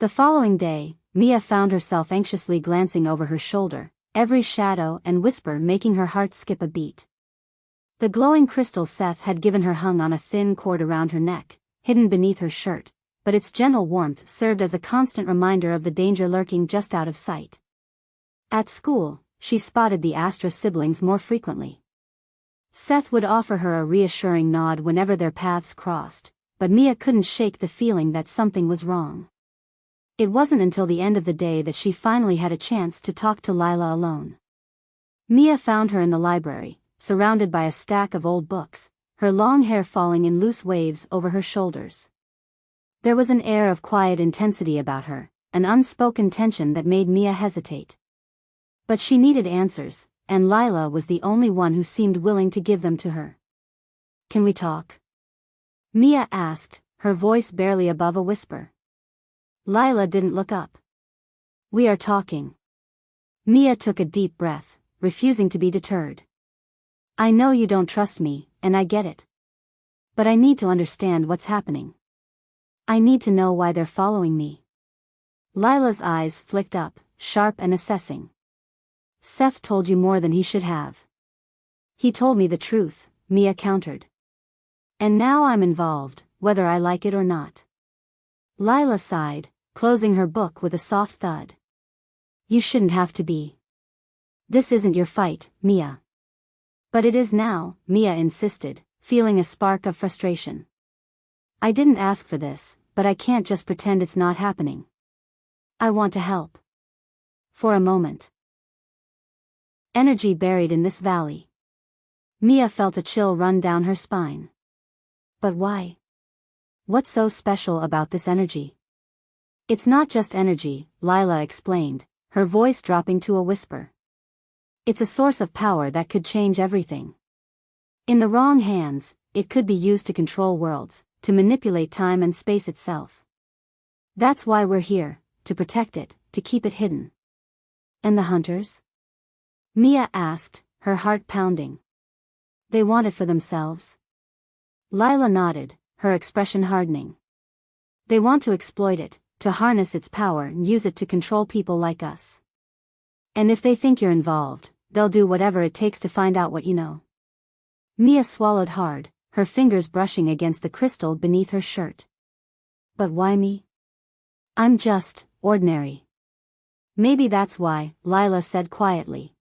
The following day, Mia found herself anxiously glancing over her shoulder, every shadow and whisper making her heart skip a beat. The glowing crystal Seth had given her hung on a thin cord around her neck, hidden beneath her shirt, but its gentle warmth served as a constant reminder of the danger lurking just out of sight. At school, she spotted the Astra siblings more frequently. Seth would offer her a reassuring nod whenever their paths crossed, but Mia couldn't shake the feeling that something was wrong. It wasn't until the end of the day that she finally had a chance to talk to Lila alone. Mia found her in the library, surrounded by a stack of old books, her long hair falling in loose waves over her shoulders. There was an air of quiet intensity about her, an unspoken tension that made Mia hesitate. But she needed answers, and Lila was the only one who seemed willing to give them to her. Can we talk? Mia asked, her voice barely above a whisper. Lila didn't look up. We are talking. Mia took a deep breath, refusing to be deterred. I know you don't trust me, and I get it. But I need to understand what's happening. I need to know why they're following me. Lila's eyes flicked up, sharp and assessing. Seth told you more than he should have. He told me the truth, Mia countered. And now I'm involved, whether I like it or not. Lila sighed, closing her book with a soft thud. You shouldn't have to be. This isn't your fight, Mia. But it is now, Mia insisted, feeling a spark of frustration. I didn't ask for this, but I can't just pretend it's not happening. I want to help. For a moment. Energy buried in this valley. Mia felt a chill run down her spine. But why? What's so special about this energy? It's not just energy, Lila explained, her voice dropping to a whisper. It's a source of power that could change everything. In the wrong hands, it could be used to control worlds, to manipulate time and space itself. That's why we're here, to protect it, to keep it hidden. And the hunters? Mia asked, her heart pounding. They want it for themselves? Lila nodded, her expression hardening. They want to exploit it, to harness its power and use it to control people like us. And if they think you're involved, they'll do whatever it takes to find out what you know. Mia swallowed hard, her fingers brushing against the crystal beneath her shirt. But why me? I'm just ordinary. Maybe that's why, Lila said quietly.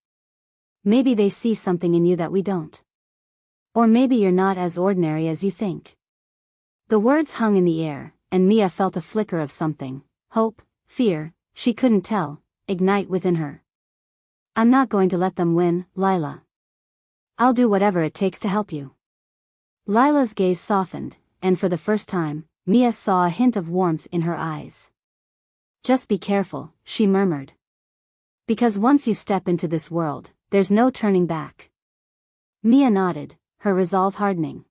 Maybe they see something in you that we don't. Or maybe you're not as ordinary as you think. The words hung in the air, and Mia felt a flicker of something, hope, fear, she couldn't tell, ignite within her. I'm not going to let them win, Lila. I'll do whatever it takes to help you. Lila's gaze softened, and for the first time, Mia saw a hint of warmth in her eyes. Just be careful, she murmured. Because once you step into this world, there's no turning back. Mia nodded, her resolve hardening.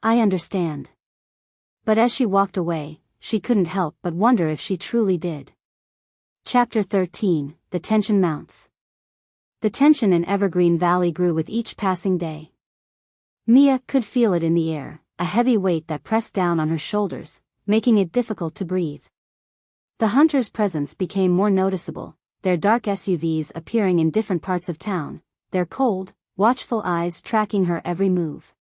I understand. But as she walked away, she couldn't help but wonder if she truly did. Chapter 13, The Tension Mounts. The tension in Evergreen Valley grew with each passing day. Mia could feel it in the air, a heavy weight that pressed down on her shoulders, making it difficult to breathe. The hunters' presence became more noticeable, their dark SUVs appearing in different parts of town, their cold, watchful eyes tracking her every move.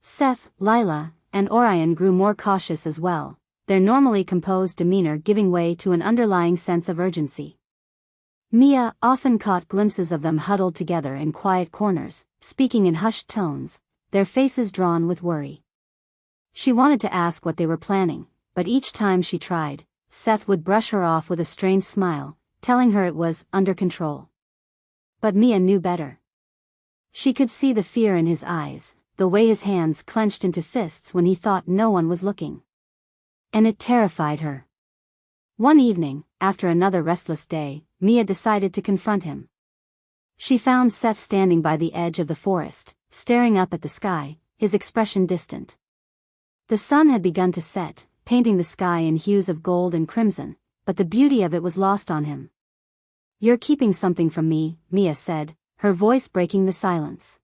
Seth, Lila, and Orion grew more cautious as well, their normally composed demeanor giving way to an underlying sense of urgency. Mia often caught glimpses of them huddled together in quiet corners, speaking in hushed tones, their faces drawn with worry. She wanted to ask what they were planning, but each time she tried, Seth would brush her off with a strained smile, telling her it was under control. But Mia knew better. She could see the fear in his eyes, the way his hands clenched into fists when he thought no one was looking. And it terrified her. One evening, after another restless day, Mia decided to confront him. She found Seth standing by the edge of the forest, staring up at the sky, his expression distant. The sun had begun to set, painting the sky in hues of gold and crimson, but the beauty of it was lost on him. "You're keeping something from me," Mia said, her voice breaking the silence.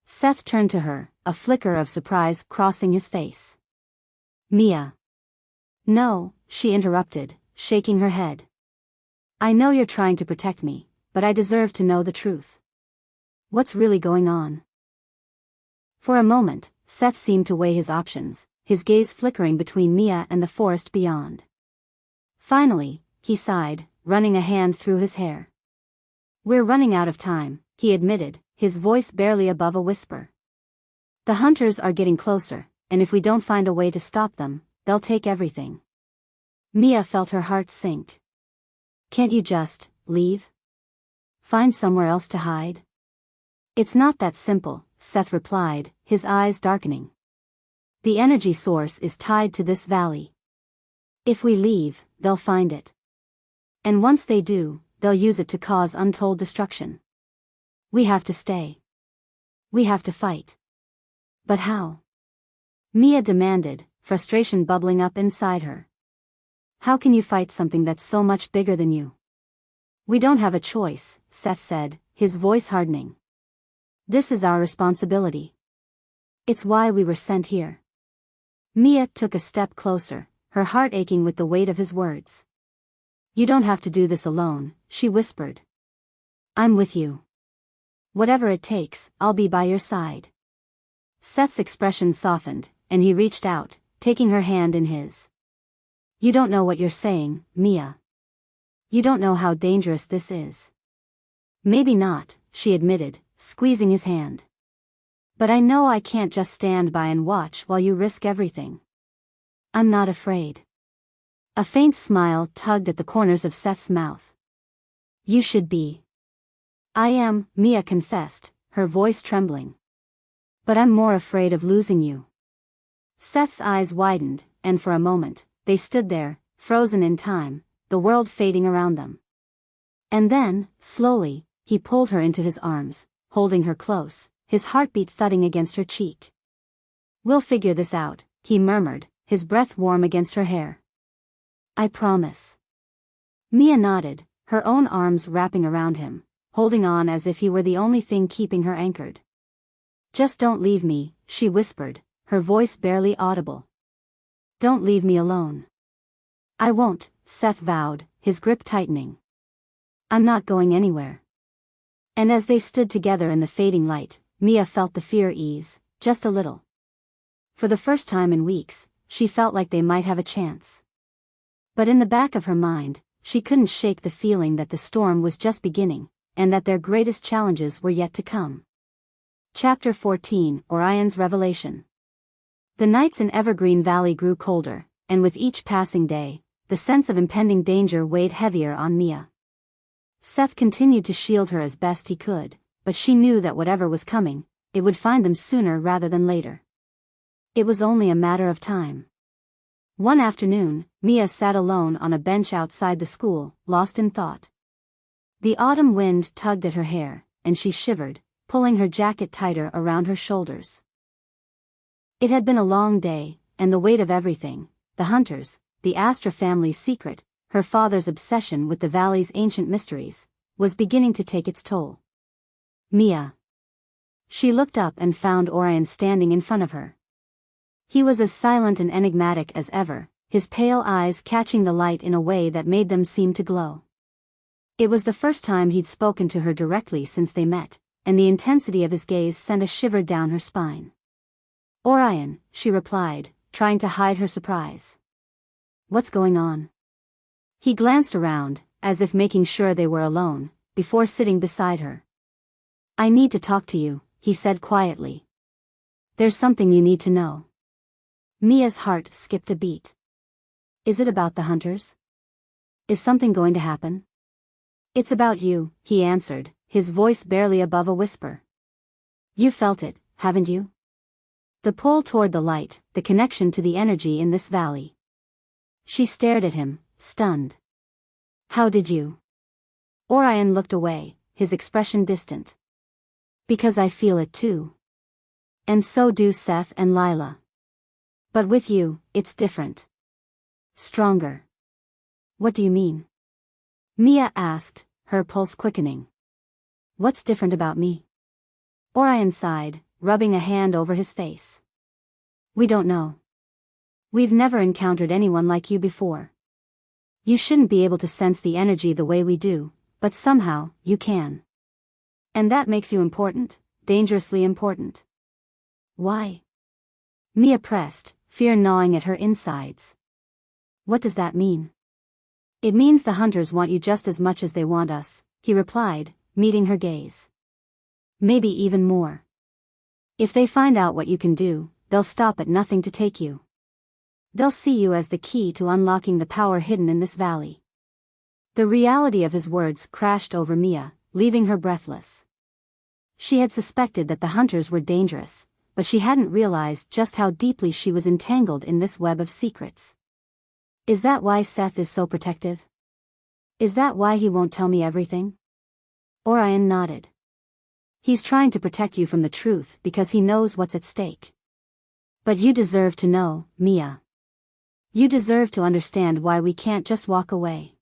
Seth turned to her, a flicker of surprise crossing his face. "Mia." "No," she interrupted, shaking her head. "I know you're trying to protect me, but I deserve to know the truth. What's really going on?" For a moment, Seth seemed to weigh his options, his gaze flickering between Mia and the forest beyond. Finally, he sighed, running a hand through his hair. "We're running out of time," he admitted, his voice barely above a whisper. "The hunters are getting closer, and if we don't find a way to stop them, they'll take everything." Mia felt her heart sink. "Can't you just leave? Find somewhere else to hide?" "It's not that simple," Seth replied, his eyes darkening. "The energy source is tied to this valley. If we leave, they'll find it. And once they do, they'll use it to cause untold destruction. We have to stay. We have to fight." "But how?" Mia demanded, frustration bubbling up inside her. "How can you fight something that's so much bigger than you?" "We don't have a choice," Seth said, his voice hardening. "This is our responsibility. It's why we were sent here." Mia took a step closer, her heart aching with the weight of his words. "You don't have to do this alone," she whispered. "I'm with you. Whatever it takes, I'll be by your side." Seth's expression softened, and he reached out, taking her hand in his. "You don't know what you're saying, Mia. You don't know how dangerous this is." "Maybe not," she admitted, squeezing his hand. "But I know I can't just stand by and watch while you risk everything. I'm not afraid." A faint smile tugged at the corners of Seth's mouth. "You should be." "I am," Mia confessed, her voice trembling. "But I'm more afraid of losing you." Seth's eyes widened, and for a moment, they stood there, frozen in time, the world fading around them. And then, slowly, he pulled her into his arms, holding her close, his heartbeat thudding against her cheek. "We'll figure this out," he murmured, his breath warm against her hair. "I promise." Mia nodded, her own arms wrapping around him, holding on as if he were the only thing keeping her anchored. "Just don't leave me," she whispered, her voice barely audible. "Don't leave me alone." "I won't," Seth vowed, his grip tightening. "I'm not going anywhere." And as they stood together in the fading light, Mia felt the fear ease, just a little. For the first time in weeks, she felt like they might have a chance. But in the back of her mind, she couldn't shake the feeling that the storm was just beginning, and that their greatest challenges were yet to come. Chapter 14, Orion's Revelation. The nights in Evergreen Valley grew colder, and with each passing day, the sense of impending danger weighed heavier on Mia. Seth continued to shield her as best he could, but she knew that whatever was coming, it would find them sooner rather than later. It was only a matter of time. One afternoon, Mia sat alone on a bench outside the school, lost in thought. The autumn wind tugged at her hair, and she shivered, pulling her jacket tighter around her shoulders. It had been a long day, and the weight of everything, the hunters, the Astra family's secret, her father's obsession with the valley's ancient mysteries, was beginning to take its toll. "Mia." She looked up and found Orion standing in front of her. He was as silent and enigmatic as ever, his pale eyes catching the light in a way that made them seem to glow. It was the first time he'd spoken to her directly since they met, and the intensity of his gaze sent a shiver down her spine. "Orion," she replied, trying to hide her surprise. "What's going on?" He glanced around, as if making sure they were alone, before sitting beside her. "I need to talk to you," he said quietly. There's something you need to know. Mia's heart skipped a beat. Is it about the hunters? Is something going to happen? It's about you, he answered, his voice barely above a whisper. You felt it, haven't you? The pull toward the light, the connection to the energy in this valley. She stared at him, stunned. How did you? Orion looked away, his expression distant. Because I feel it too. And so do Seth and Lila. But with you, it's different. Stronger. What do you mean? Mia asked, her pulse quickening. What's different about me? Orion sighed, rubbing a hand over his face. We don't know. We've never encountered anyone like you before. You shouldn't be able to sense the energy the way we do, but somehow, you can. And that makes you important, dangerously important. Why? Mia pressed, fear gnawing at her insides. What does that mean? It means the hunters want you just as much as they want us, he replied, meeting her gaze. Maybe even more. If they find out what you can do, they'll stop at nothing to take you. They'll see you as the key to unlocking the power hidden in this valley. The reality of his words crashed over Mia, leaving her breathless. She had suspected that the hunters were dangerous, but she hadn't realized just how deeply she was entangled in this web of secrets. Is that why Seth is so protective? Is that why he won't tell me everything? Orion nodded. He's trying to protect you from the truth because he knows what's at stake. But you deserve to know, Mia. You deserve to understand why we can't just walk away.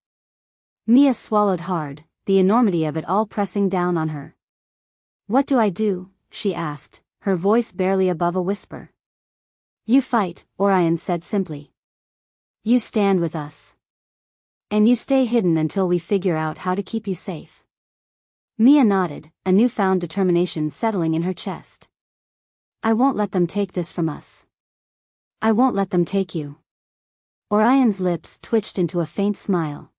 Mia swallowed hard, the enormity of it all pressing down on her. What do I do? She asked, her voice barely above a whisper. You fight, Orion said simply. You stand with us. And you stay hidden until we figure out how to keep you safe. Mia nodded, a newfound determination settling in her chest. I won't let them take this from us. I won't let them take you. Orion's lips twitched into a faint smile.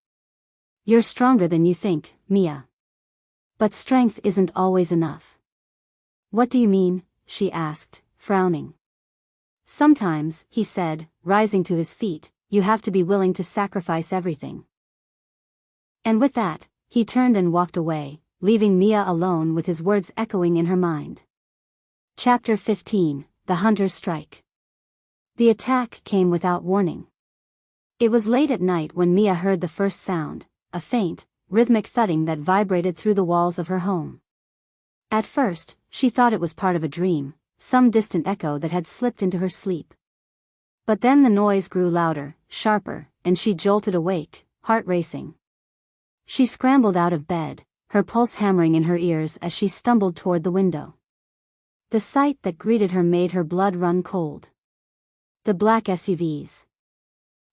You're stronger than you think, Mia. But strength isn't always enough. What do you mean? She asked, frowning. Sometimes, he said, rising to his feet, you have to be willing to sacrifice everything. And with that, he turned and walked away, leaving Mia alone with his words echoing in her mind. Chapter 15, The Hunter's Strike. The attack came without warning. It was late at night when Mia heard the first sound, a faint, rhythmic thudding that vibrated through the walls of her home. At first, she thought it was part of a dream, some distant echo that had slipped into her sleep. But then the noise grew louder, sharper, and she jolted awake, heart racing. She scrambled out of bed, her pulse hammering in her ears as she stumbled toward the window. The sight that greeted her made her blood run cold. The black SUVs.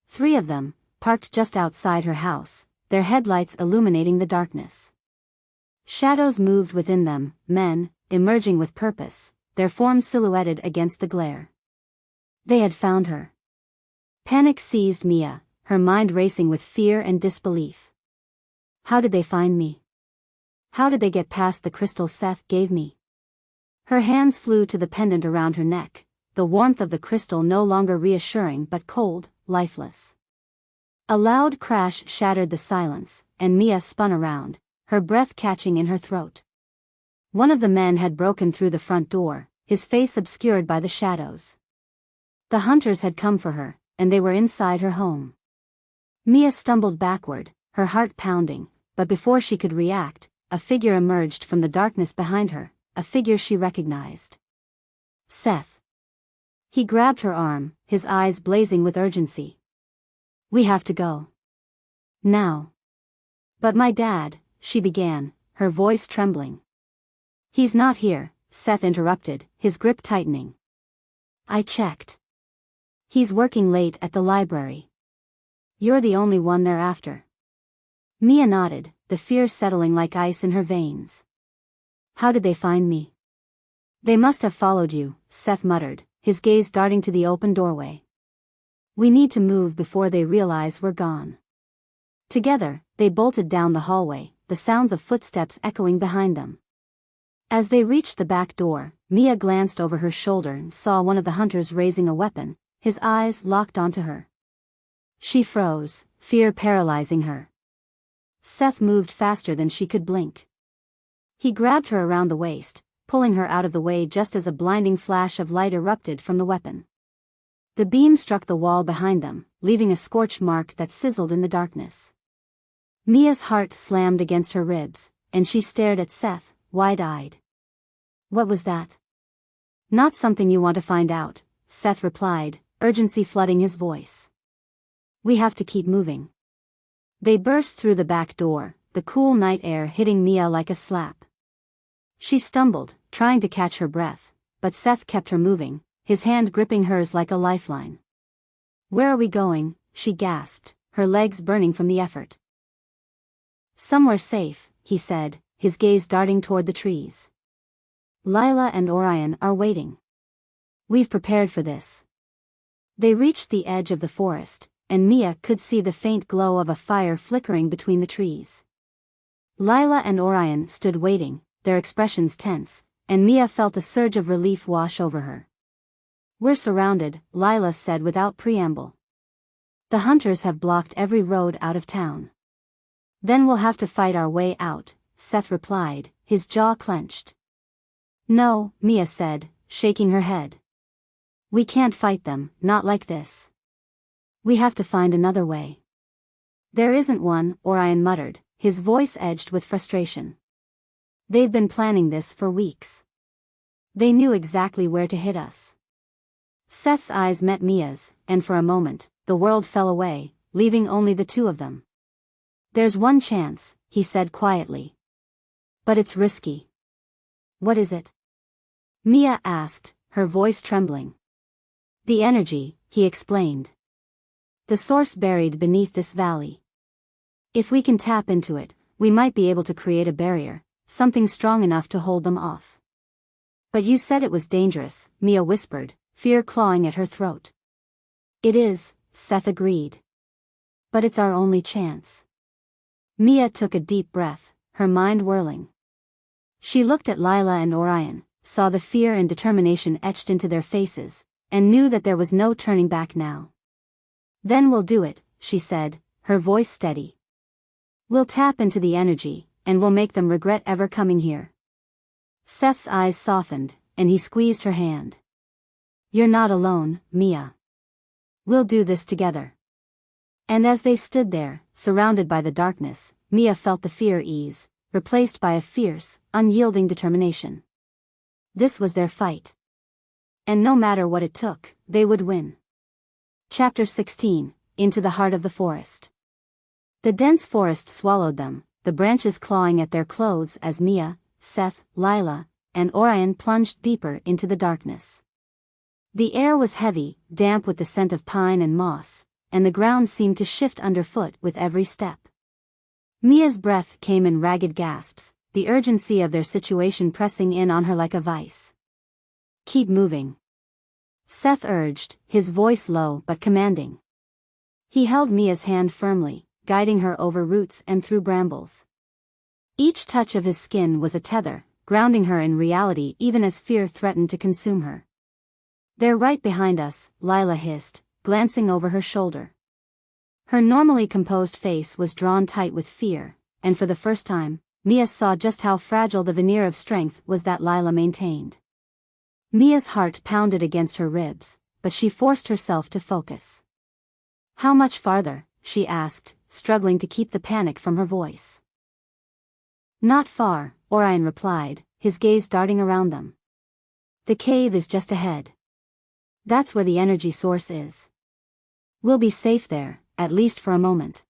3 of them, parked just outside her house, their headlights illuminating the darkness. Shadows moved within them, men, emerging with purpose, their forms silhouetted against the glare. They had found her. Panic seized Mia, her mind racing with fear and disbelief. How did they find me? How did they get past the crystal Seth gave me? Her hands flew to the pendant around her neck, the warmth of the crystal no longer reassuring but cold, lifeless. A loud crash shattered the silence, and Mia spun around, her breath catching in her throat. One of the men had broken through the front door, his face obscured by the shadows. The hunters had come for her, and they were inside her home. Mia stumbled backward, her heart pounding, but before she could react, a figure emerged from the darkness behind her, a figure she recognized. Seth. He grabbed her arm, his eyes blazing with urgency. We have to go. Now. But my dad, she began, her voice trembling. He's not here, Seth interrupted, his grip tightening. I checked. He's working late at the library. You're the only one they're after. Mia nodded, the fear settling like ice in her veins. How did they find me? They must have followed you, Seth muttered, his gaze darting to the open doorway. We need to move before they realize we're gone. Together, they bolted down the hallway, the sounds of footsteps echoing behind them. As they reached the back door, Mia glanced over her shoulder and saw one of the hunters raising a weapon, his eyes locked onto her. She froze, fear paralyzing her. Seth moved faster than she could blink. He grabbed her around the waist, pulling her out of the way just as a blinding flash of light erupted from the weapon. The beam struck the wall behind them, leaving a scorch mark that sizzled in the darkness. Mia's heart slammed against her ribs, and she stared at Seth, wide-eyed. "What was that?" "Not something you want to find out," Seth replied, urgency flooding his voice. "We have to keep moving." They burst through the back door, the cool night air hitting Mia like a slap. She stumbled, trying to catch her breath, but Seth kept her moving, his hand gripping hers like a lifeline. "Where are we going?" she gasped, her legs burning from the effort. "Somewhere safe," he said, his gaze darting toward the trees. "Lila and Orion are waiting. We've prepared for this." They reached the edge of the forest, and Mia could see the faint glow of a fire flickering between the trees. Lila and Orion stood waiting, their expressions tense, and Mia felt a surge of relief wash over her. "We're surrounded," Lila said without preamble. "The hunters have blocked every road out of town." "Then we'll have to fight our way out," Seth replied, his jaw clenched. "No," Mia said, shaking her head. "We can't fight them, not like this. We have to find another way." "There isn't one," Orion muttered, his voice edged with frustration. "They've been planning this for weeks. They knew exactly where to hit us." Seth's eyes met Mia's, and for a moment, the world fell away, leaving only the two of them. "There's one chance," he said quietly. "But it's risky." "What is it?" Mia asked, her voice trembling. "The energy," he explained. "The source buried beneath this valley. If we can tap into it, we might be able to create a barrier, something strong enough to hold them off." "But you said it was dangerous," Mia whispered, fear clawing at her throat. "It is," Seth agreed. "But it's our only chance." Mia took a deep breath, her mind whirling. She looked at Lila and Orion, saw the fear and determination etched into their faces, and knew that there was no turning back now. "Then we'll do it," she said, her voice steady. "We'll tap into the energy, and we'll make them regret ever coming here." Seth's eyes softened, and he squeezed her hand. "You're not alone, Mia. We'll do this together." And as they stood there, surrounded by the darkness, Mia felt the fear ease, replaced by a fierce, unyielding determination. This was their fight. And no matter what it took, they would win. Chapter 16, Into the Heart of the Forest. The dense forest swallowed them, the branches clawing at their clothes as Mia, Seth, Lila, and Orion plunged deeper into the darkness. The air was heavy, damp with the scent of pine and moss, and the ground seemed to shift underfoot with every step. Mia's breath came in ragged gasps, the urgency of their situation pressing in on her like a vice. "Keep moving," Seth urged, his voice low but commanding. He held Mia's hand firmly, guiding her over roots and through brambles. Each touch of his skin was a tether, grounding her in reality even as fear threatened to consume her. "They're right behind us," Lila hissed, glancing over her shoulder. Her normally composed face was drawn tight with fear, and for the first time, Mia saw just how fragile the veneer of strength was that Lila maintained. Mia's heart pounded against her ribs, but she forced herself to focus. "How much farther?" she asked, struggling to keep the panic from her voice. "Not far," Orion replied, his gaze darting around them. "The cave is just ahead. That's where the energy source is. We'll be safe there, at least for a moment."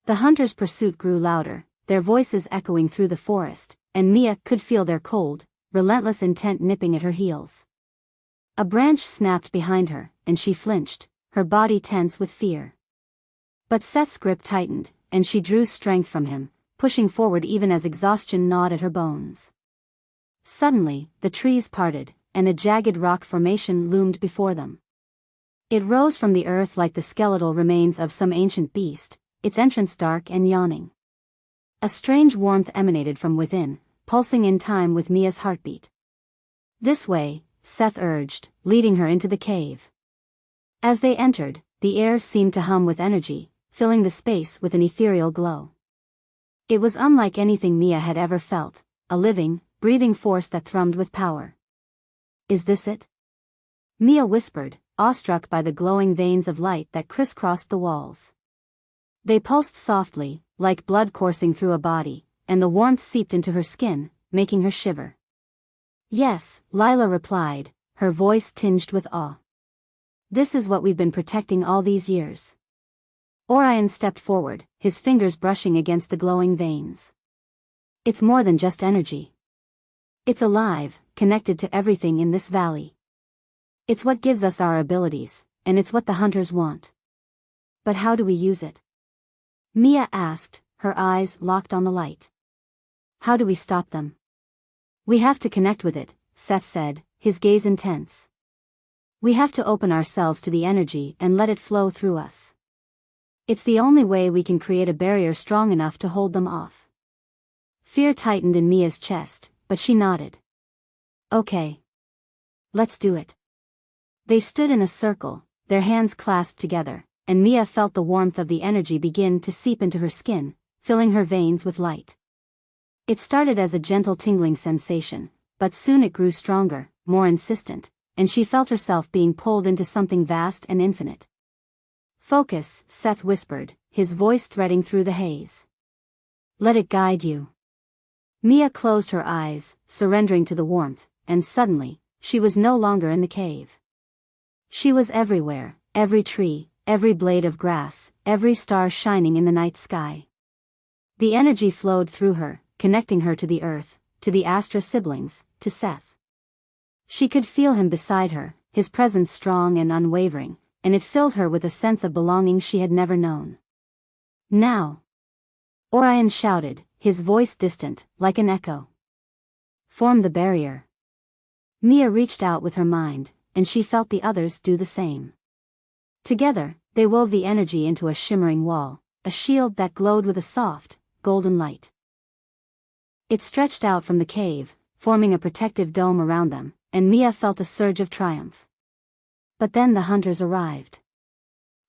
The hunters' pursuit grew louder, their voices echoing through the forest, and Mia could feel their cold, relentless intent nipping at her heels. A branch snapped behind her, and she flinched, her body tense with fear. But Seth's grip tightened, and she drew strength from him, pushing forward even as exhaustion gnawed at her bones. Suddenly, the trees parted, and a jagged rock formation loomed before them. It rose from the earth like the skeletal remains of some ancient beast, its entrance dark and yawning. A strange warmth emanated from within, pulsing in time with Mia's heartbeat. This way, Seth urged, leading her into the cave. As they entered, the air seemed to hum with energy, filling the space with an ethereal glow. It was unlike anything Mia had ever felt, a living, breathing force that thrummed with power. Is this it? Mia whispered, awestruck by the glowing veins of light that crisscrossed the walls. They pulsed softly, like blood coursing through a body, and the warmth seeped into her skin, making her shiver. Yes, Lila replied, her voice tinged with awe. This is what we've been protecting all these years. Orion stepped forward, his fingers brushing against the glowing veins. It's more than just energy. It's alive, connected to everything in this valley. It's what gives us our abilities, and it's what the hunters want. But how do we use it? Mia asked, her eyes locked on the light. How do we stop them? We have to connect with it, Seth said, his gaze intense. We have to open ourselves to the energy and let it flow through us. It's the only way we can create a barrier strong enough to hold them off. Fear tightened in Mia's chest, but she nodded. Okay. Let's do it. They stood in a circle, their hands clasped together, and Mia felt the warmth of the energy begin to seep into her skin, filling her veins with light. It started as a gentle tingling sensation, but soon it grew stronger, more insistent, and she felt herself being pulled into something vast and infinite. Focus, Seth whispered, his voice threading through the haze. Let it guide you. Mia closed her eyes, surrendering to the warmth, and suddenly, she was no longer in the cave. She was everywhere, every tree, every blade of grass, every star shining in the night sky. The energy flowed through her, connecting her to the earth, to the Astra siblings, to Seth. She could feel him beside her, his presence strong and unwavering, and it filled her with a sense of belonging she had never known. Now! Orion shouted, his voice distant, like an echo. Form the barrier. Mia reached out with her mind, and she felt the others do the same. Together, they wove the energy into a shimmering wall, a shield that glowed with a soft, golden light. It stretched out from the cave, forming a protective dome around them, and Mia felt a surge of triumph. But then the hunters arrived.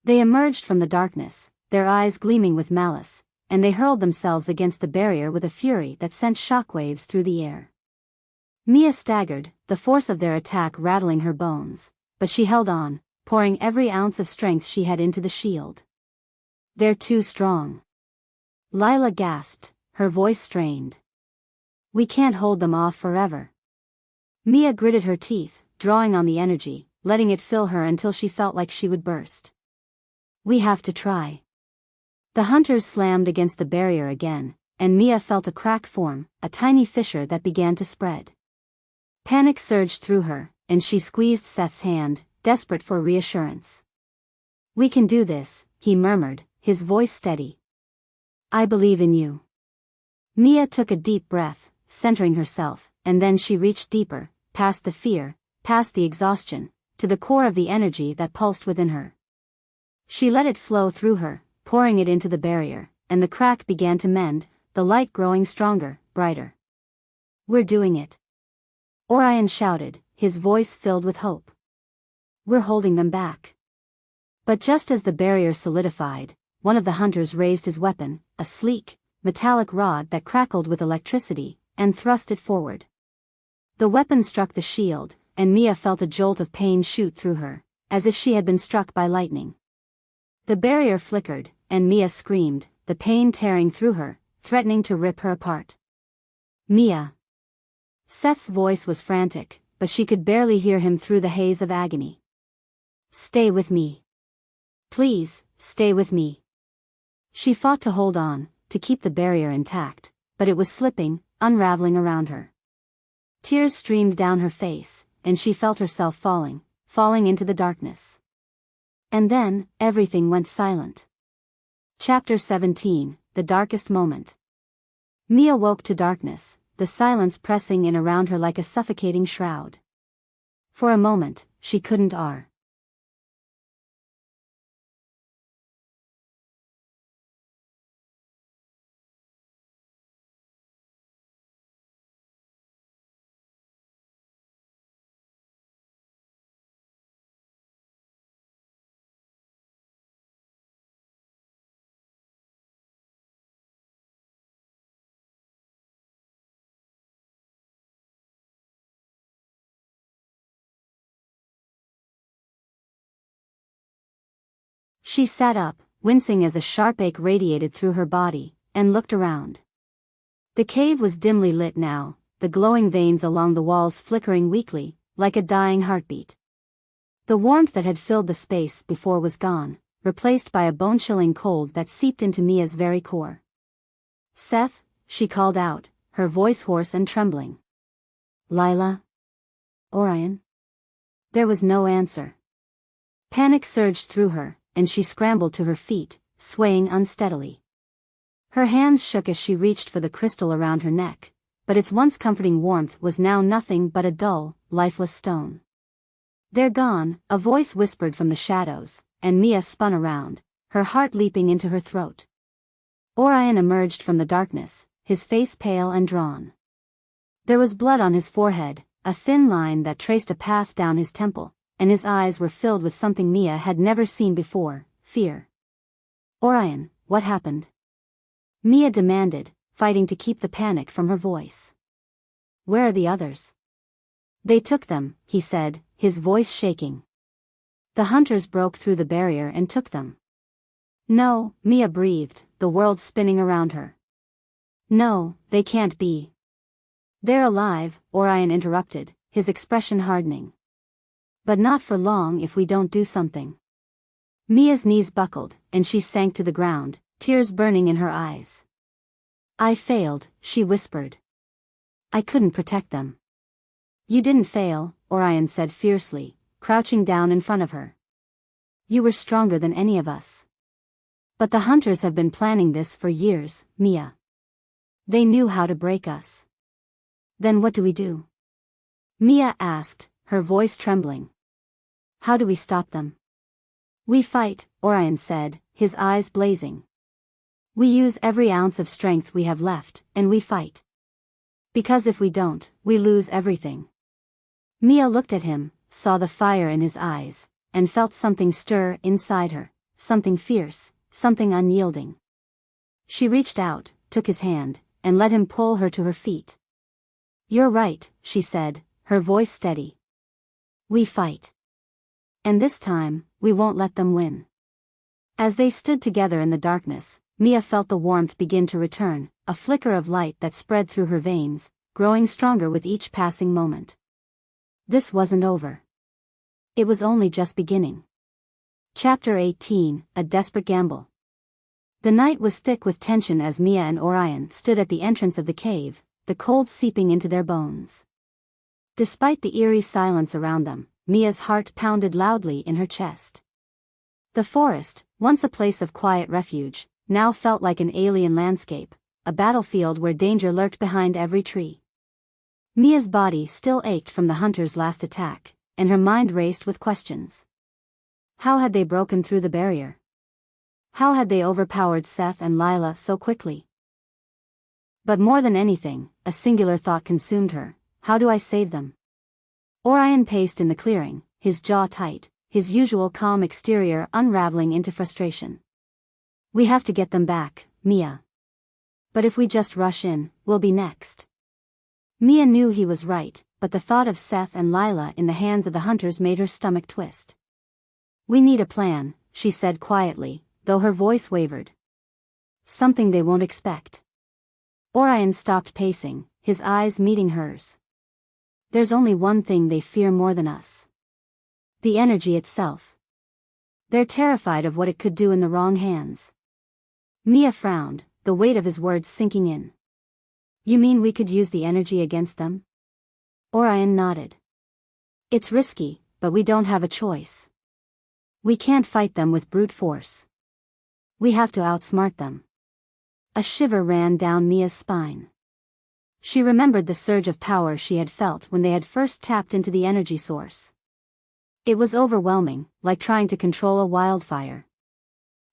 They emerged from the darkness, their eyes gleaming with malice, and they hurled themselves against the barrier with a fury that sent shockwaves through the air. Mia staggered, the force of their attack rattling her bones, but she held on, pouring every ounce of strength she had into the shield. They're too strong. Lila gasped, her voice strained. We can't hold them off forever. Mia gritted her teeth, drawing on the energy, letting it fill her until she felt like she would burst. We have to try. The hunters slammed against the barrier again, and Mia felt a crack form, a tiny fissure that began to spread. Panic surged through her, and she squeezed Seth's hand, desperate for reassurance. We can do this, he murmured, his voice steady. I believe in you. Mia took a deep breath, centering herself, and then she reached deeper, past the fear, past the exhaustion, to the core of the energy that pulsed within her. She let it flow through her, pouring it into the barrier, and the crack began to mend, the light growing stronger, brighter. We're doing it. Orion shouted, his voice filled with hope. We're holding them back. But just as the barrier solidified, one of the hunters raised his weapon, a sleek, metallic rod that crackled with electricity, and thrust it forward. The weapon struck the shield, and Mia felt a jolt of pain shoot through her, as if she had been struck by lightning. The barrier flickered, and Mia screamed, the pain tearing through her, threatening to rip her apart. Mia. Seth's voice was frantic, but she could barely hear him through the haze of agony. Stay with me. Please, stay with me. She fought to hold on, to keep the barrier intact, but it was slipping, unraveling around her. Tears streamed down her face, and she felt herself falling into the darkness. And then, everything went silent. Chapter 17, The Darkest Moment. Mia woke to darkness, the silence pressing in around her like a suffocating shroud. For a moment, she couldn't She sat up, wincing as a sharp ache radiated through her body, and looked around. The cave was dimly lit now, the glowing veins along the walls flickering weakly, like a dying heartbeat. The warmth that had filled the space before was gone, replaced by a bone-chilling cold that seeped into Mia's very core. "Seth," she called out, her voice hoarse and trembling. "Lila? Orion?" There was no answer. Panic surged through her, and she scrambled to her feet, swaying unsteadily. Her hands shook as she reached for the crystal around her neck, but its once comforting warmth was now nothing but a dull, lifeless stone. "They're gone," a voice whispered from the shadows, and Mia spun around, her heart leaping into her throat. Orion emerged from the darkness, his face pale and drawn. There was blood on his forehead, a thin line that traced a path down his temple, and his eyes were filled with something Mia had never seen before, fear. "Orion, what happened?" Mia demanded, fighting to keep the panic from her voice. "Where are the others?" "They took them," he said, his voice shaking. "The hunters broke through the barrier and took them." "No," Mia breathed, the world spinning around her. "No, they can't be." "They're alive," Orion interrupted, his expression hardening. "But not for long if we don't do something." Mia's knees buckled, and she sank to the ground, tears burning in her eyes. "I failed," she whispered. "I couldn't protect them." "You didn't fail," Orion said fiercely, crouching down in front of her. "You were stronger than any of us. But the hunters have been planning this for years, Mia. They knew how to break us." "Then what do we do?" Mia asked, her voice trembling. "How do we stop them?" "We fight," Orion said, his eyes blazing. "We use every ounce of strength we have left, and we fight. Because if we don't, we lose everything." Mia looked at him, saw the fire in his eyes, and felt something stir inside her, something fierce, something unyielding. She reached out, took his hand, and let him pull her to her feet. "You're right," she said, her voice steady. "We fight. And this time, we won't let them win." As they stood together in the darkness, Mia felt the warmth begin to return, a flicker of light that spread through her veins, growing stronger with each passing moment. This wasn't over. It was only just beginning. Chapter 18, A Desperate Gamble. The night was thick with tension as Mia and Orion stood at the entrance of the cave, the cold seeping into their bones. Despite the eerie silence around them, Mia's heart pounded loudly in her chest. The forest, once a place of quiet refuge, now felt like an alien landscape, a battlefield where danger lurked behind every tree. Mia's body still ached from the hunter's last attack, and her mind raced with questions. How had they broken through the barrier? How had they overpowered Seth and Lila so quickly? But more than anything, a singular thought consumed her: how do I save them? Orion paced in the clearing, his jaw tight, his usual calm exterior unraveling into frustration. "We have to get them back, Mia. But if we just rush in, we'll be next." Mia knew he was right, but the thought of Seth and Lila in the hands of the hunters made her stomach twist. "We need a plan," she said quietly, though her voice wavered. "Something they won't expect." Orion stopped pacing, his eyes meeting hers. "There's only one thing they fear more than us. The energy itself. They're terrified of what it could do in the wrong hands." Mia frowned, the weight of his words sinking in. "You mean we could use the energy against them?" Orion nodded. "It's risky, but we don't have a choice. We can't fight them with brute force. We have to outsmart them." A shiver ran down Mia's spine. She remembered the surge of power she had felt when they had first tapped into the energy source. It was overwhelming, like trying to control a wildfire.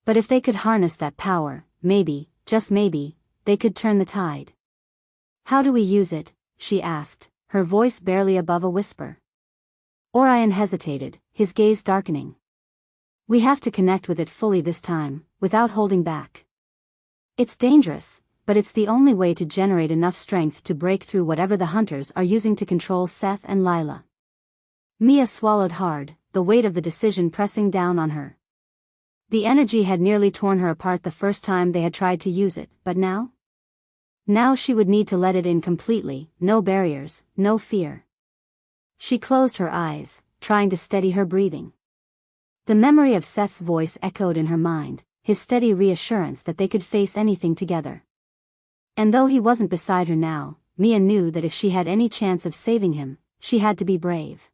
But if they could harness that power, maybe, just maybe, they could turn the tide. "How do we use it?" she asked, her voice barely above a whisper. Orion hesitated, his gaze darkening. "We have to connect with it fully this time, without holding back. It's dangerous, but it's the only way to generate enough strength to break through whatever the hunters are using to control Seth and Lila." Mia swallowed hard, the weight of the decision pressing down on her. The energy had nearly torn her apart the first time they had tried to use it, but now? Now she would need to let it in completely, no barriers, no fear. She closed her eyes, trying to steady her breathing. The memory of Seth's voice echoed in her mind, his steady reassurance that they could face anything together. And though he wasn't beside her now, Mia knew that if she had any chance of saving him, she had to be brave.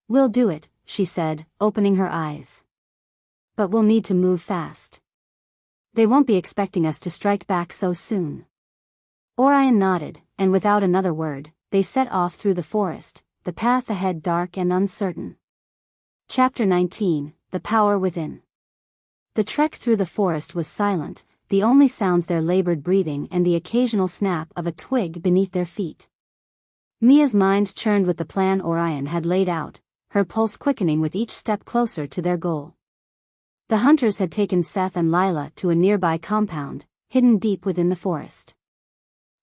"We'll do it," she said, opening her eyes. "But we'll need to move fast. They won't be expecting us to strike back so soon." Orion nodded, and without another word, they set off through the forest, the path ahead dark and uncertain. Chapter 19, The Power Within. The trek through the forest was silent, the only sounds their labored breathing and the occasional snap of a twig beneath their feet. Mia's mind churned with the plan Orion had laid out, her pulse quickening with each step closer to their goal. The hunters had taken Seth and Lila to a nearby compound, hidden deep within the forest.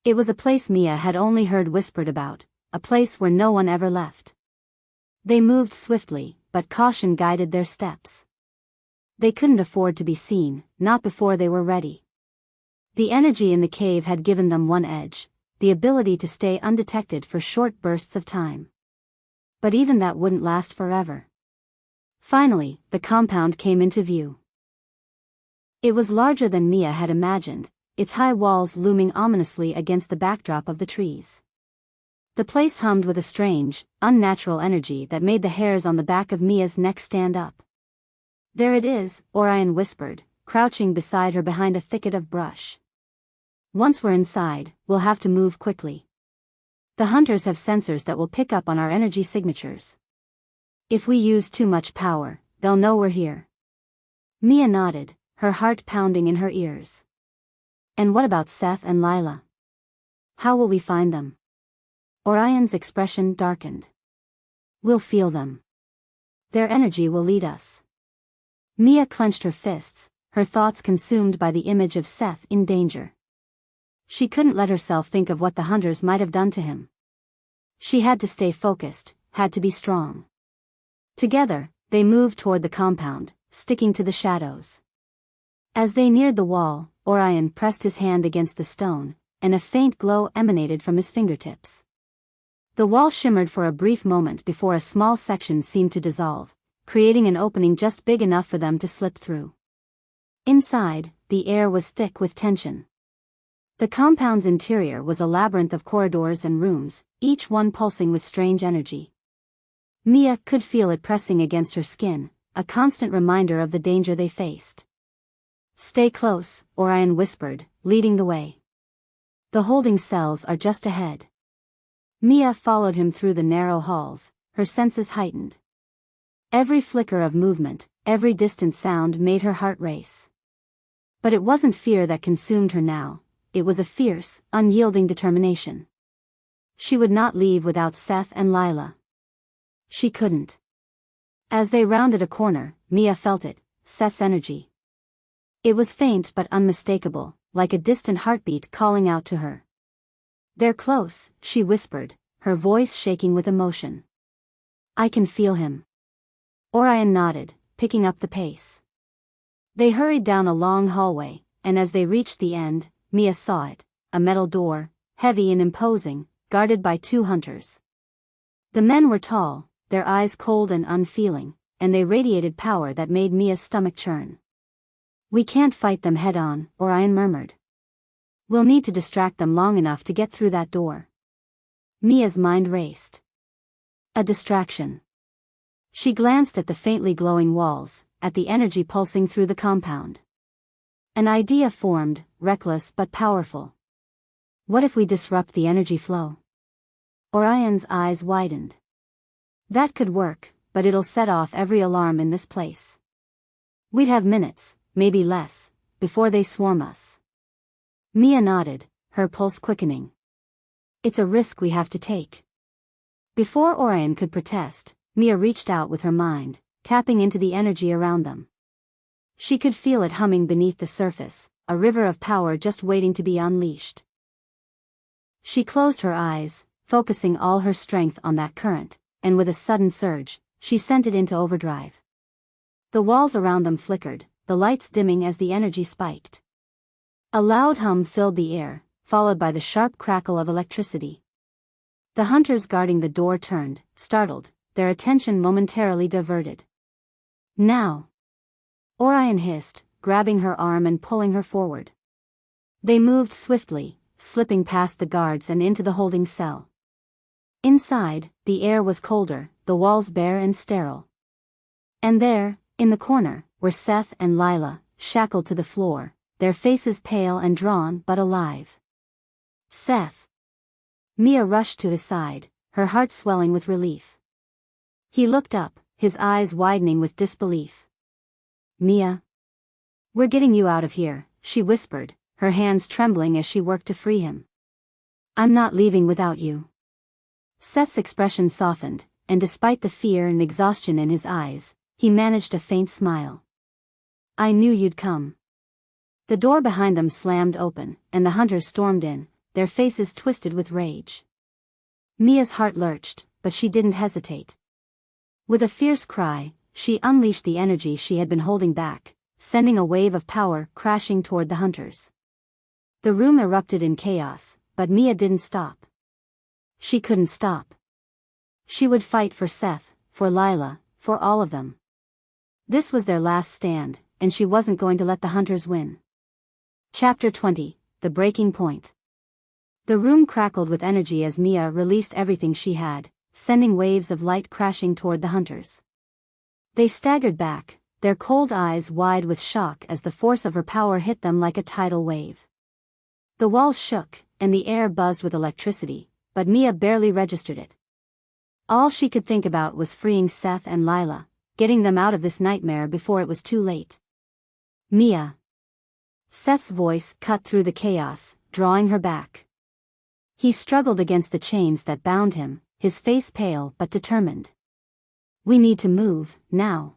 It was a place Mia had only heard whispered about, a place where no one ever left. They moved swiftly, but caution guided their steps. They couldn't afford to be seen, not before they were ready. The energy in the cave had given them one edge, the ability to stay undetected for short bursts of time. But even that wouldn't last forever. Finally, the compound came into view. It was larger than Mia had imagined, its high walls looming ominously against the backdrop of the trees. The place hummed with a strange, unnatural energy that made the hairs on the back of Mia's neck stand up. "There it is," Orion whispered, crouching beside her behind a thicket of brush. "Once we're inside, we'll have to move quickly. The hunters have sensors that will pick up on our energy signatures. If we use too much power, they'll know we're here." Mia nodded, her heart pounding in her ears. "And what about Seth and Lila? How will we find them?" Orion's expression darkened. "We'll feel them. Their energy will lead us." Mia clenched her fists, her thoughts consumed by the image of Seth in danger. She couldn't let herself think of what the hunters might have done to him. She had to stay focused, had to be strong. Together, they moved toward the compound, sticking to the shadows. As they neared the wall, Orion pressed his hand against the stone, and a faint glow emanated from his fingertips. The wall shimmered for a brief moment before a small section seemed to dissolve, creating an opening just big enough for them to slip through. Inside, the air was thick with tension. The compound's interior was a labyrinth of corridors and rooms, each one pulsing with strange energy. Mia could feel it pressing against her skin, a constant reminder of the danger they faced. "Stay close," Orion whispered, leading the way. "The holding cells are just ahead." Mia followed him through the narrow halls, her senses heightened. Every flicker of movement, every distant sound made her heart race. But it wasn't fear that consumed her now, it was a fierce, unyielding determination. She would not leave without Seth and Lila. She couldn't. As they rounded a corner, Mia felt it, Seth's energy. It was faint but unmistakable, like a distant heartbeat calling out to her. "They're close," she whispered, her voice shaking with emotion. "I can feel him." Orion nodded, picking up the pace. They hurried down a long hallway, and as they reached the end, Mia saw it, a metal door, heavy and imposing, guarded by 2 hunters. The men were tall, their eyes cold and unfeeling, and they radiated power that made Mia's stomach churn. "We can't fight them head-on," Orion murmured. "We'll need to distract them long enough to get through that door." Mia's mind raced. A distraction. She glanced at the faintly glowing walls, at the energy pulsing through the compound. An idea formed, reckless but powerful. What if we disrupt the energy flow? Orion's eyes widened. That could work, but it'll set off every alarm in this place. We'd have minutes, maybe less, before they swarm us. Mia nodded, her pulse quickening. "It's a risk we have to take." Before Orion could protest, Mia reached out with her mind, tapping into the energy around them. She could feel it humming beneath the surface, a river of power just waiting to be unleashed. She closed her eyes, focusing all her strength on that current, and with a sudden surge, she sent it into overdrive. The walls around them flickered, the lights dimming as the energy spiked. A loud hum filled the air, followed by the sharp crackle of electricity. The hunters guarding the door turned, startled, their attention momentarily diverted. "Now!" Orion hissed, grabbing her arm and pulling her forward. They moved swiftly, slipping past the guards and into the holding cell. Inside, the air was colder, the walls bare and sterile. And there, in the corner, were Seth and Lila, shackled to the floor, their faces pale and drawn but alive. "Seth!" Mia rushed to his side, her heart swelling with relief. He looked up, his eyes widening with disbelief. "Mia? We're getting you out of here," she whispered, her hands trembling as she worked to free him. "I'm not leaving without you." Seth's expression softened, and despite the fear and exhaustion in his eyes, he managed a faint smile. "I knew you'd come." The door behind them slammed open, and the hunters stormed in, their faces twisted with rage. Mia's heart lurched, but she didn't hesitate. With a fierce cry, she unleashed the energy she had been holding back, sending a wave of power crashing toward the hunters. The room erupted in chaos, but Mia didn't stop. She couldn't stop. She would fight for Seth, for Lila, for all of them. This was their last stand, and she wasn't going to let the hunters win. Chapter 20, The Breaking Point. The room crackled with energy as Mia released everything she had, sending waves of light crashing toward the hunters. They staggered back, their cold eyes wide with shock as the force of her power hit them like a tidal wave. The walls shook, and the air buzzed with electricity, but Mia barely registered it. All she could think about was freeing Seth and Lila, getting them out of this nightmare before it was too late. "Mia!" Seth's voice cut through the chaos, drawing her back. He struggled against the chains that bound him, his face pale but determined. "We need to move, now."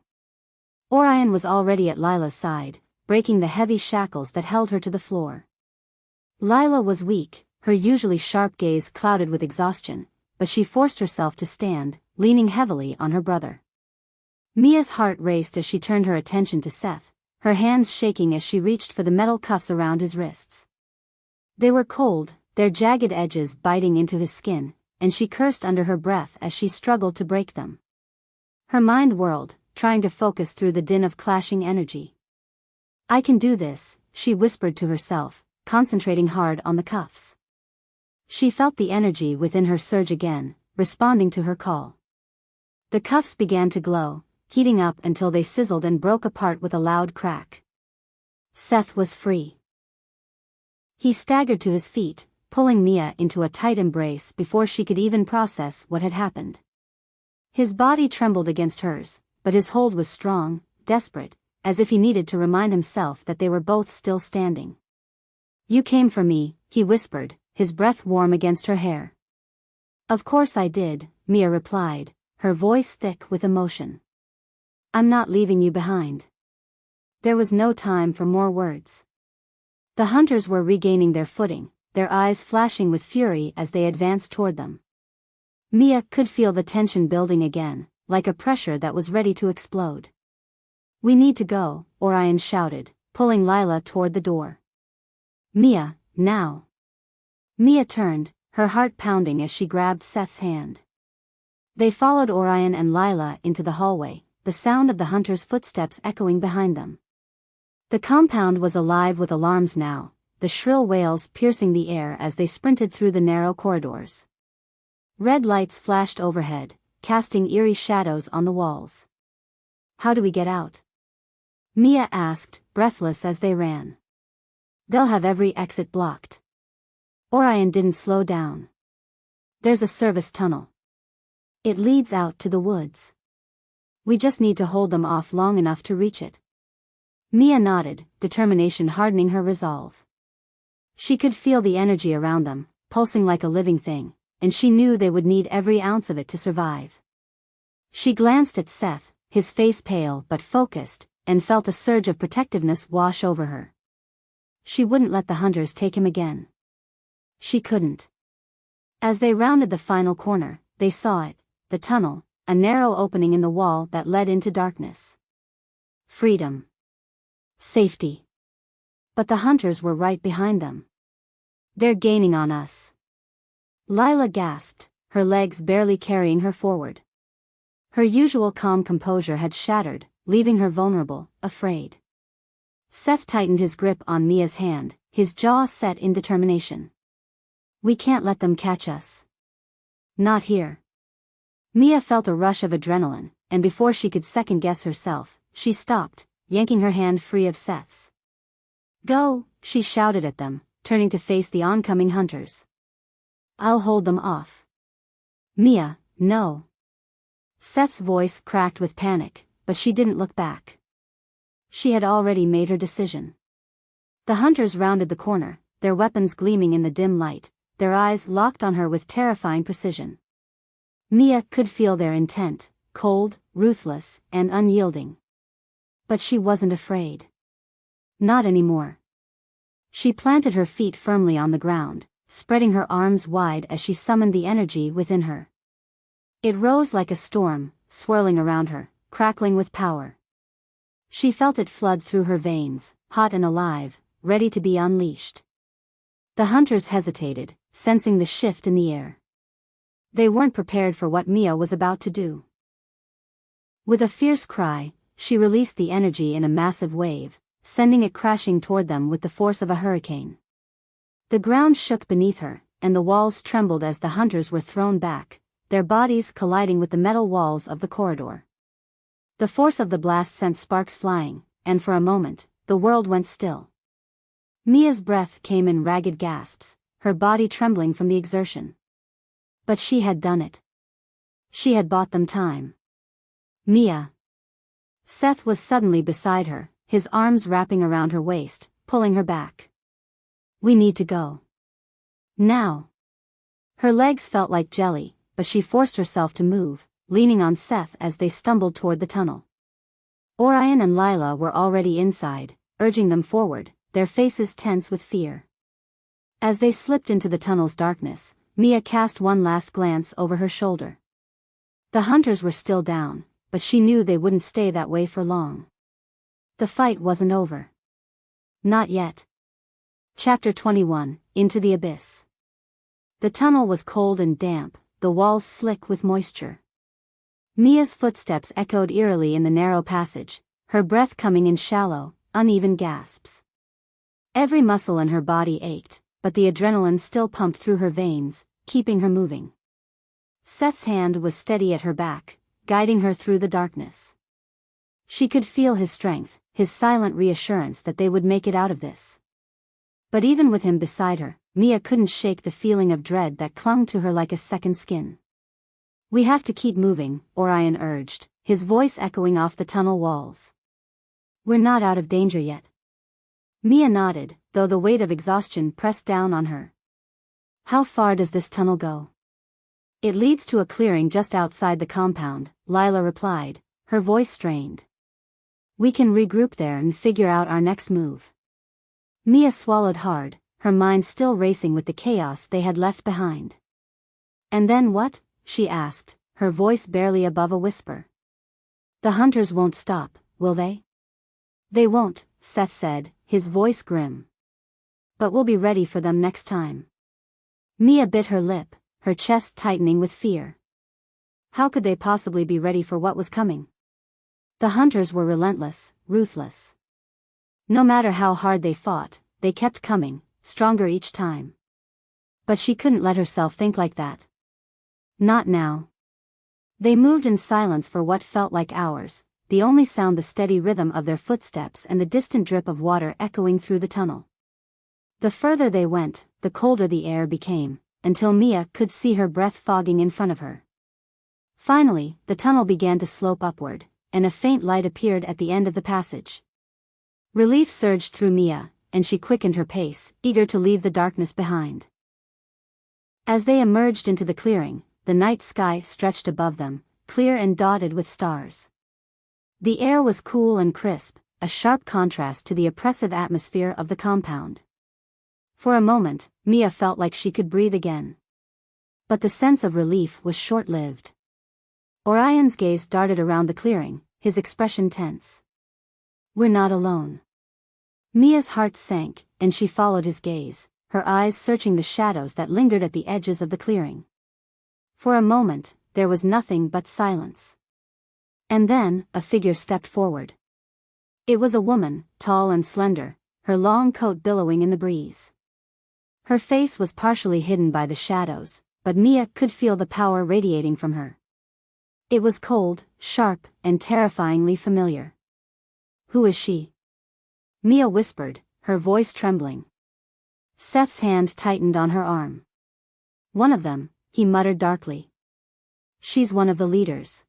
Orion was already at Lila's side, breaking the heavy shackles that held her to the floor. Lila was weak, her usually sharp gaze clouded with exhaustion, but she forced herself to stand, leaning heavily on her brother. Mia's heart raced as she turned her attention to Seth, her hands shaking as she reached for the metal cuffs around his wrists. They were cold, their jagged edges biting into his skin, and she cursed under her breath as she struggled to break them. Her mind whirled, trying to focus through the din of clashing energy. "I can do this," she whispered to herself, concentrating hard on the cuffs. She felt the energy within her surge again, responding to her call. The cuffs began to glow, heating up until they sizzled and broke apart with a loud crack. Seth was free. He staggered to his feet, pulling Mia into a tight embrace before she could even process what had happened. His body trembled against hers, but his hold was strong, desperate, as if he needed to remind himself that they were both still standing. "You came for me," he whispered, his breath warm against her hair. "Of course I did," Mia replied, her voice thick with emotion. "I'm not leaving you behind." There was no time for more words. The hunters were regaining their footing, their eyes flashing with fury as they advanced toward them. Mia could feel the tension building again, like a pressure that was ready to explode. "We need to go," Orion shouted, pulling Lila toward the door. "Mia, now." Mia turned, her heart pounding as she grabbed Seth's hand. They followed Orion and Lila into the hallway, the sound of the hunters' footsteps echoing behind them. The compound was alive with alarms now, the shrill wails piercing the air as they sprinted through the narrow corridors. Red lights flashed overhead, casting eerie shadows on the walls. "How do we get out?" Mia asked, breathless as they ran. "They'll have every exit blocked." Orion didn't slow down. "There's a service tunnel. It leads out to the woods. We just need to hold them off long enough to reach it." Mia nodded, determination hardening her resolve. She could feel the energy around them, pulsing like a living thing, and she knew they would need every ounce of it to survive. She glanced at Seth, his face pale but focused, and felt a surge of protectiveness wash over her. She wouldn't let the hunters take him again. She couldn't. As they rounded the final corner, they saw it, the tunnel, a narrow opening in the wall that led into darkness. Freedom. Safety. But the hunters were right behind them. They're gaining on us. Lila gasped, her legs barely carrying her forward. Her usual calm composure had shattered, leaving her vulnerable, afraid. Seth tightened his grip on Mia's hand, his jaw set in determination. We can't let them catch us. Not here. Mia felt a rush of adrenaline, and before she could second-guess herself, she stopped, yanking her hand free of Seth's. Go, she shouted at them, turning to face the oncoming hunters. I'll hold them off. Mia, no. Seth's voice cracked with panic, but she didn't look back. She had already made her decision. The hunters rounded the corner, their weapons gleaming in the dim light, their eyes locked on her with terrifying precision. Mia could feel their intent, cold, ruthless, and unyielding. But she wasn't afraid. Not anymore. She planted her feet firmly on the ground, spreading her arms wide as she summoned the energy within her. It rose like a storm, swirling around her, crackling with power. She felt it flood through her veins, hot and alive, ready to be unleashed. The hunters hesitated, sensing the shift in the air. They weren't prepared for what Mia was about to do. With a fierce cry, she released the energy in a massive wave, sending it crashing toward them with the force of a hurricane. The ground shook beneath her, and the walls trembled as the hunters were thrown back, their bodies colliding with the metal walls of the corridor. The force of the blast sent sparks flying, and for a moment, the world went still. Mia's breath came in ragged gasps, her body trembling from the exertion. But she had done it. She had bought them time. Mia. Seth was suddenly beside her, his arms wrapping around her waist, pulling her back. We need to go. Now. Her legs felt like jelly, but she forced herself to move, leaning on Seth as they stumbled toward the tunnel. Orion and Lila were already inside, urging them forward, their faces tense with fear. As they slipped into the tunnel's darkness, Mia cast one last glance over her shoulder. The hunters were still down, but she knew they wouldn't stay that way for long. The fight wasn't over. Not yet. Chapter 21, Into the Abyss. The tunnel was cold and damp, the walls slick with moisture. Mia's footsteps echoed eerily in the narrow passage, her breath coming in shallow, uneven gasps. Every muscle in her body ached, but the adrenaline still pumped through her veins, keeping her moving. Seth's hand was steady at her back, guiding her through the darkness. She could feel his strength, his silent reassurance that they would make it out of this. But even with him beside her, Mia couldn't shake the feeling of dread that clung to her like a second skin. We have to keep moving, Orion urged, his voice echoing off the tunnel walls. We're not out of danger yet. Mia nodded, though the weight of exhaustion pressed down on her. How far does this tunnel go? It leads to a clearing just outside the compound, Lila replied, her voice strained. We can regroup there and figure out our next move. Mia swallowed hard, her mind still racing with the chaos they had left behind. And then what? She asked, her voice barely above a whisper. The hunters won't stop, will they? They won't, Seth said, his voice grim. But we'll be ready for them next time. Mia bit her lip, her chest tightening with fear. How could they possibly be ready for what was coming? The hunters were relentless, ruthless. No matter how hard they fought, they kept coming, stronger each time. But she couldn't let herself think like that. Not now. They moved in silence for what felt like hours, the only sound the steady rhythm of their footsteps and the distant drip of water echoing through the tunnel. The further they went, the colder the air became, until Mia could see her breath fogging in front of her. Finally, the tunnel began to slope upward, and a faint light appeared at the end of the passage. Relief surged through Mia, and she quickened her pace, eager to leave the darkness behind. As they emerged into the clearing, the night sky stretched above them, clear and dotted with stars. The air was cool and crisp, a sharp contrast to the oppressive atmosphere of the compound. For a moment, Mia felt like she could breathe again. But the sense of relief was short-lived. Orion's gaze darted around the clearing, his expression tense. We're not alone. Mia's heart sank, and she followed his gaze, her eyes searching the shadows that lingered at the edges of the clearing. For a moment, there was nothing but silence. And then, a figure stepped forward. It was a woman, tall and slender, her long coat billowing in the breeze. Her face was partially hidden by the shadows, but Mia could feel the power radiating from her. It was cold, sharp, and terrifyingly familiar. "Who is she?" Mia whispered, her voice trembling. Seth's hand tightened on her arm. "One of them," he muttered darkly. "She's one of the leaders."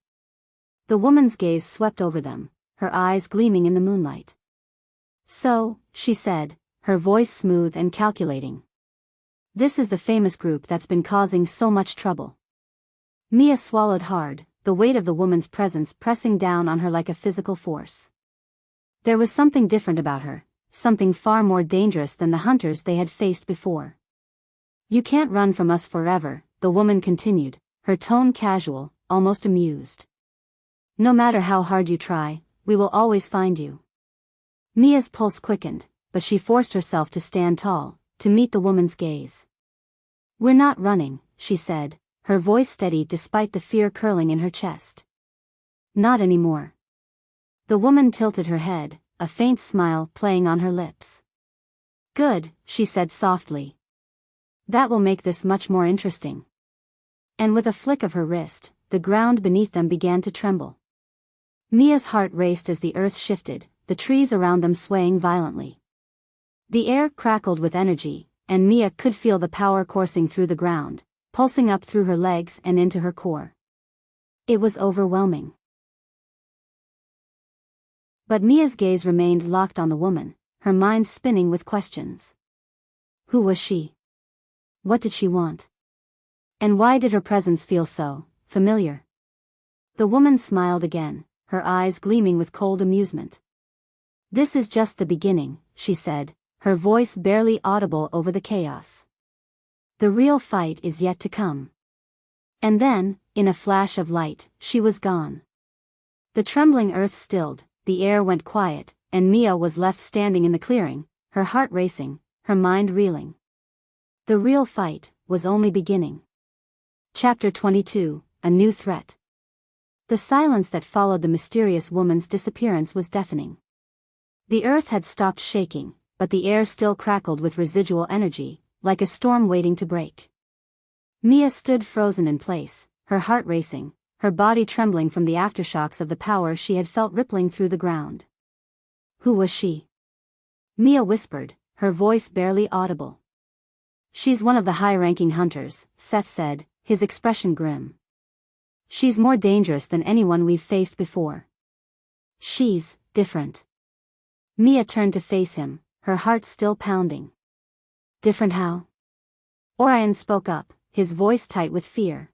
The woman's gaze swept over them, her eyes gleaming in the moonlight. "So," she said, her voice smooth and calculating. "This is the famous group that's been causing so much trouble." Mia swallowed hard, the weight of the woman's presence pressing down on her like a physical force. There was something different about her, something far more dangerous than the hunters they had faced before. "You can't run from us forever," the woman continued, her tone casual, almost amused. "No matter how hard you try, we will always find you." Mia's pulse quickened, but she forced herself to stand tall, to meet the woman's gaze. "We're not running," she said, her voice steady despite the fear curling in her chest. "Not anymore." The woman tilted her head, a faint smile playing on her lips. "Good," she said softly. "That will make this much more interesting." And with a flick of her wrist, the ground beneath them began to tremble. Mia's heart raced as the earth shifted, the trees around them swaying violently. The air crackled with energy, and Mia could feel the power coursing through the ground, pulsing up through her legs and into her core. It was overwhelming. But Mia's gaze remained locked on the woman, her mind spinning with questions. Who was she? What did she want? And why did her presence feel so familiar? The woman smiled again, her eyes gleaming with cold amusement. "This is just the beginning," she said, her voice barely audible over the chaos. "The real fight is yet to come." And then, in a flash of light, she was gone. The trembling earth stilled, the air went quiet, and Mia was left standing in the clearing, her heart racing, her mind reeling. The real fight was only beginning. Chapter 22, A New Threat. The silence that followed the mysterious woman's disappearance was deafening. The earth had stopped shaking, but the air still crackled with residual energy, like a storm waiting to break. Mia stood frozen in place, her heart racing, her body trembling from the aftershocks of the power she had felt rippling through the ground. Who was she? Mia whispered, her voice barely audible. "She's one of the high-ranking hunters," Seth said, his expression grim. "She's more dangerous than anyone we've faced before. She's different." Mia turned to face him, her heart still pounding. "Different how?" Orion spoke up, his voice tight with fear.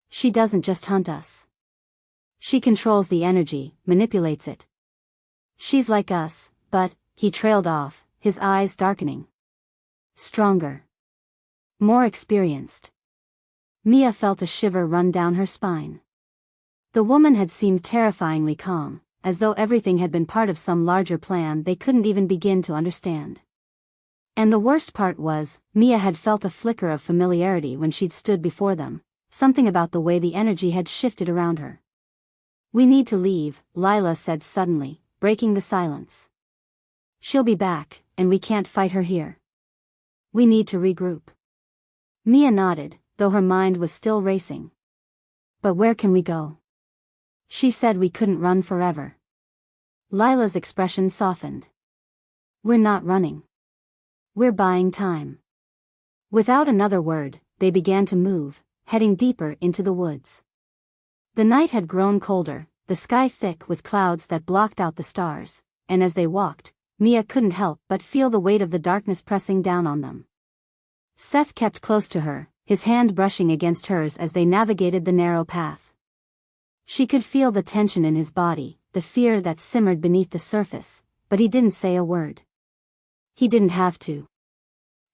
"She doesn't just hunt us. She controls the energy, manipulates it. She's like us, but," he trailed off, his eyes darkening. "Stronger. More experienced." Mia felt a shiver run down her spine. The woman had seemed terrifyingly calm, as though everything had been part of some larger plan they couldn't even begin to understand. And the worst part was, Mia had felt a flicker of familiarity when she'd stood before them, something about the way the energy had shifted around her. "We need to leave," Lila said suddenly, breaking the silence. "She'll be back, and we can't fight her here. We need to regroup." Mia nodded, though her mind was still racing. "But where can we go?" "She said we couldn't run forever." Lila's expression softened. "We're not running. We're buying time." Without another word, they began to move, heading deeper into the woods. The night had grown colder, the sky thick with clouds that blocked out the stars, and as they walked, Mia couldn't help but feel the weight of the darkness pressing down on them. Seth kept close to her, his hand brushing against hers as they navigated the narrow path. She could feel the tension in his body, the fear that simmered beneath the surface, but he didn't say a word. He didn't have to.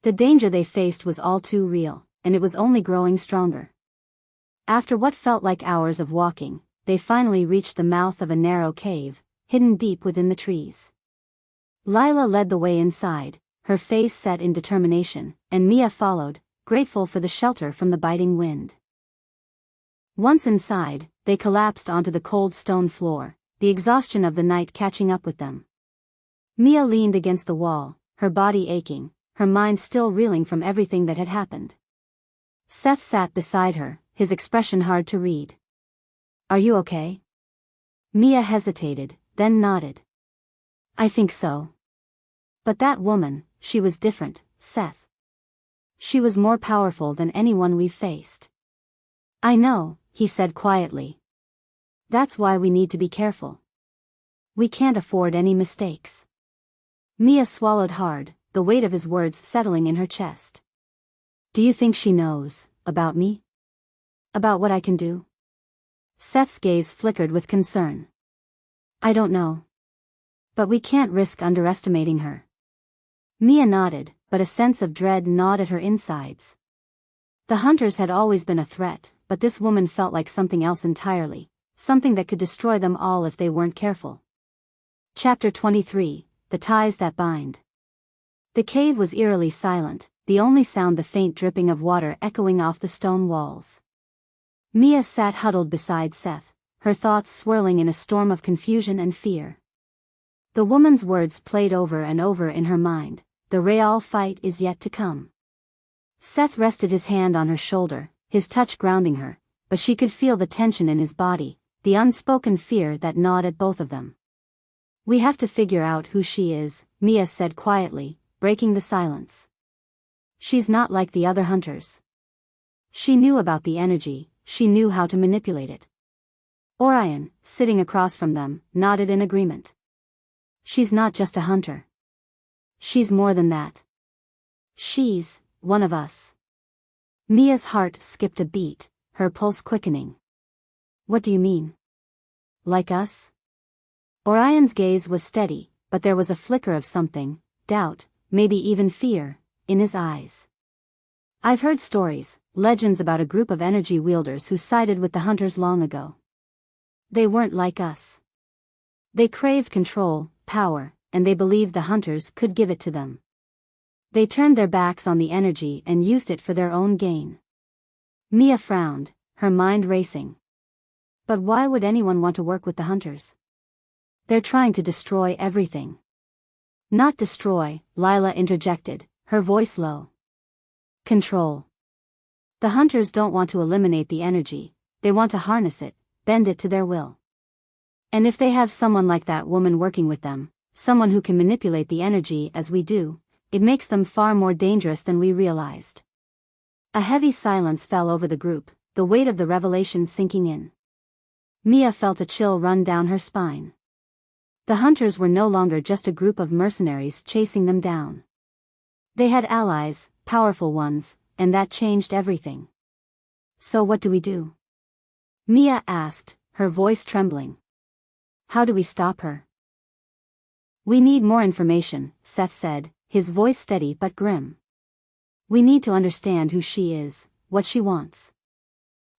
The danger they faced was all too real, and it was only growing stronger. After what felt like hours of walking, they finally reached the mouth of a narrow cave, hidden deep within the trees. Lila led the way inside, her face set in determination, and Mia followed, grateful for the shelter from the biting wind. Once inside, they collapsed onto the cold stone floor, the exhaustion of the night catching up with them. Mia leaned against the wall, her body aching, her mind still reeling from everything that had happened. Seth sat beside her, his expression hard to read. "Are you okay?" Mia hesitated, then nodded. "I think so. But that woman, she was different, Seth. She was more powerful than anyone we've faced." "I know," he said quietly. "That's why we need to be careful. We can't afford any mistakes." Mia swallowed hard, the weight of his words settling in her chest. "Do you think she knows about me? About what I can do?" Seth's gaze flickered with concern. "I don't know. But we can't risk underestimating her." Mia nodded, but a sense of dread gnawed at her insides. The hunters had always been a threat, but this woman felt like something else entirely, something that could destroy them all if they weren't careful. Chapter 23, The Ties That Bind. The cave was eerily silent, the only sound the faint dripping of water echoing off the stone walls. Mia sat huddled beside Seth, her thoughts swirling in a storm of confusion and fear. The woman's words played over and over in her mind, "The real fight is yet to come." Seth rested his hand on her shoulder, his touch grounding her, but she could feel the tension in his body, the unspoken fear that gnawed at both of them. "We have to figure out who she is," Mia said quietly, breaking the silence. "She's not like the other hunters." She knew about the energy, she knew how to manipulate it. Orion, sitting across from them, nodded in agreement. "She's not just a hunter. She's more than that. She's one of us." Mia's heart skipped a beat, her pulse quickening. "What do you mean? Like us?" Orion's gaze was steady, but there was a flicker of something, doubt, maybe even fear, in his eyes. "I've heard stories, legends about a group of energy wielders who sided with the hunters long ago. They weren't like us. They craved control, power, and they believed the hunters could give it to them. They turned their backs on the energy and used it for their own gain." Mia frowned, her mind racing. "But why would anyone want to work with the hunters? They're trying to destroy everything." "Not destroy," Lila interjected, her voice low. "Control. The hunters don't want to eliminate the energy, they want to harness it, bend it to their will. And if they have someone like that woman working with them, someone who can manipulate the energy as we do, it makes them far more dangerous than we realized." A heavy silence fell over the group, the weight of the revelation sinking in. Mia felt a chill run down her spine. The hunters were no longer just a group of mercenaries chasing them down. They had allies, powerful ones, and that changed everything. "So what do we do?" Mia asked, her voice trembling. "How do we stop her?" "We need more information," Seth said, his voice steady but grim. "We need to understand who she is, what she wants.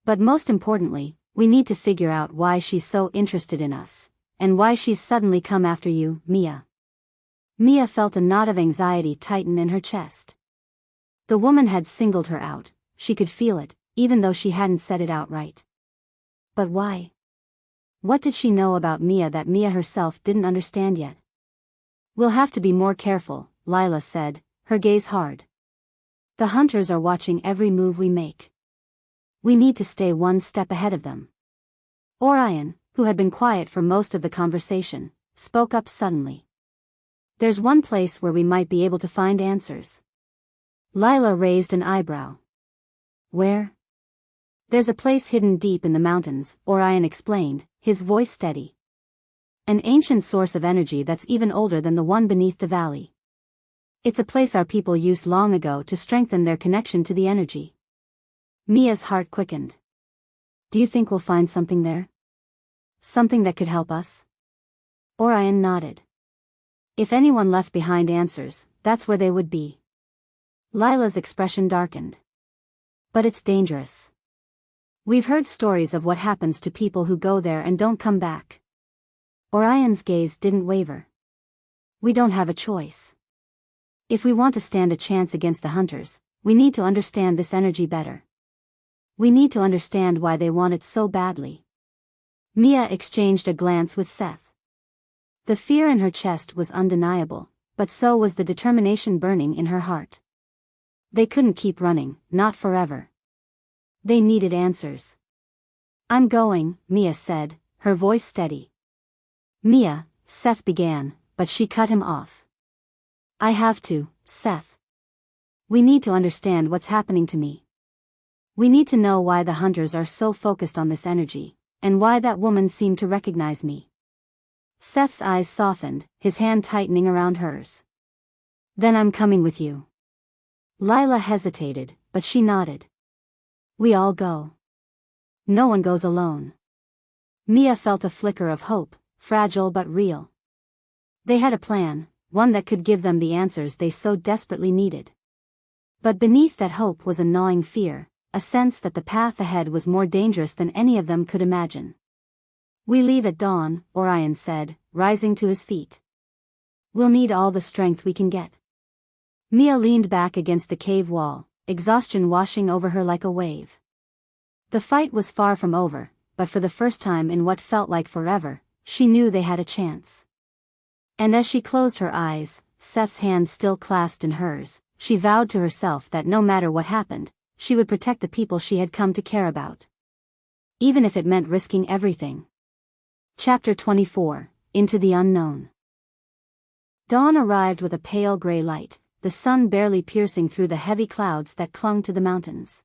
But most importantly, we need to figure out why she's so interested in us, and why she's suddenly come after you, Mia." Mia felt a knot of anxiety tighten in her chest. The woman had singled her out, she could feel it, even though she hadn't said it outright. But why? What did she know about Mia that Mia herself didn't understand yet? "We'll have to be more careful," Lila said, her gaze hard. "The hunters are watching every move we make. We need to stay one step ahead of them." Orion, who had been quiet for most of the conversation, spoke up suddenly. "There's one place where we might be able to find answers." Lila raised an eyebrow. "Where?" "There's a place hidden deep in the mountains," Orion explained, his voice steady. "An ancient source of energy that's even older than the one beneath the valley. It's a place our people used long ago to strengthen their connection to the energy." Mia's heart quickened. "Do you think we'll find something there? Something that could help us?" Orion nodded. "If anyone left behind answers, that's where they would be." Lila's expression darkened. "But it's dangerous. We've heard stories of what happens to people who go there and don't come back." Orion's gaze didn't waver. We don't have a choice. If we want to stand a chance against the hunters, we need to understand this energy better. We need to understand why they want it so badly. Mia exchanged a glance with Seth. The fear in her chest was undeniable, but so was the determination burning in her heart. They couldn't keep running, not forever. They needed answers. I'm going, Mia said, her voice steady. Mia, Seth began, but she cut him off. I have to, Seth. We need to understand what's happening to me. We need to know why the hunters are so focused on this energy, and why that woman seemed to recognize me. Seth's eyes softened, his hand tightening around hers. Then I'm coming with you. Lila hesitated, but she nodded. We all go. No one goes alone. Mia felt a flicker of hope, fragile but real. They had a plan, one that could give them the answers they so desperately needed. But beneath that hope was a gnawing fear, a sense that the path ahead was more dangerous than any of them could imagine. We leave at dawn, Orion said, rising to his feet. We'll need all the strength we can get. Mia leaned back against the cave wall, exhaustion washing over her like a wave. The fight was far from over, but for the first time in what felt like forever, she knew they had a chance. And as she closed her eyes, Seth's hand still clasped in hers, she vowed to herself that no matter what happened, she would protect the people she had come to care about. Even if it meant risking everything. Chapter 24, Into the Unknown. Dawn arrived with a pale gray light, the sun barely piercing through the heavy clouds that clung to the mountains.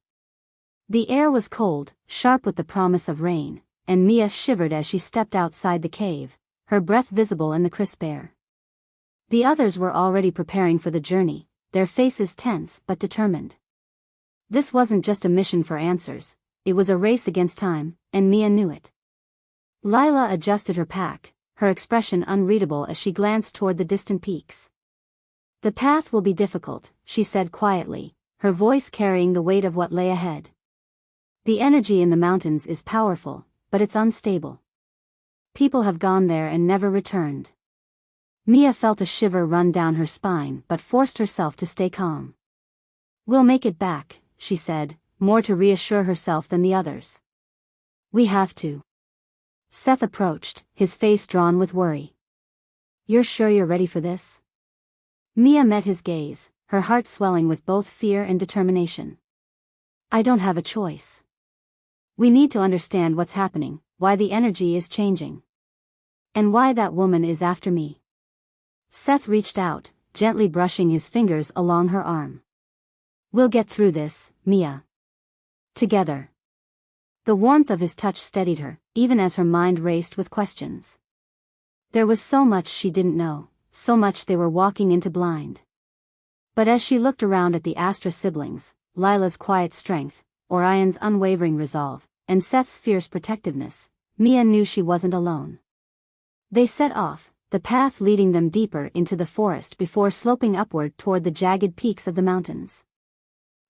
The air was cold, sharp with the promise of rain, and Mia shivered as she stepped outside the cave, her breath visible in the crisp air. The others were already preparing for the journey, their faces tense but determined. This wasn't just a mission for answers, it was a race against time, and Mia knew it. Lila adjusted her pack, her expression unreadable as she glanced toward the distant peaks. The path will be difficult, she said quietly, her voice carrying the weight of what lay ahead. The energy in the mountains is powerful, but it's unstable. People have gone there and never returned. Mia felt a shiver run down her spine but forced herself to stay calm. We'll make it back, she said, more to reassure herself than the others. We have to. Seth approached, his face drawn with worry. You're sure you're ready for this? Mia met his gaze, her heart swelling with both fear and determination. I don't have a choice. We need to understand what's happening, why the energy is changing. And why that woman is after me. Seth reached out, gently brushing his fingers along her arm. We'll get through this, Mia. Together. The warmth of his touch steadied her, even as her mind raced with questions. There was so much she didn't know, so much they were walking into blind. But as she looked around at the Astra siblings, Lila's quiet strength, Orion's unwavering resolve, and Seth's fierce protectiveness, Mia knew she wasn't alone. They set off, the path leading them deeper into the forest before sloping upward toward the jagged peaks of the mountains.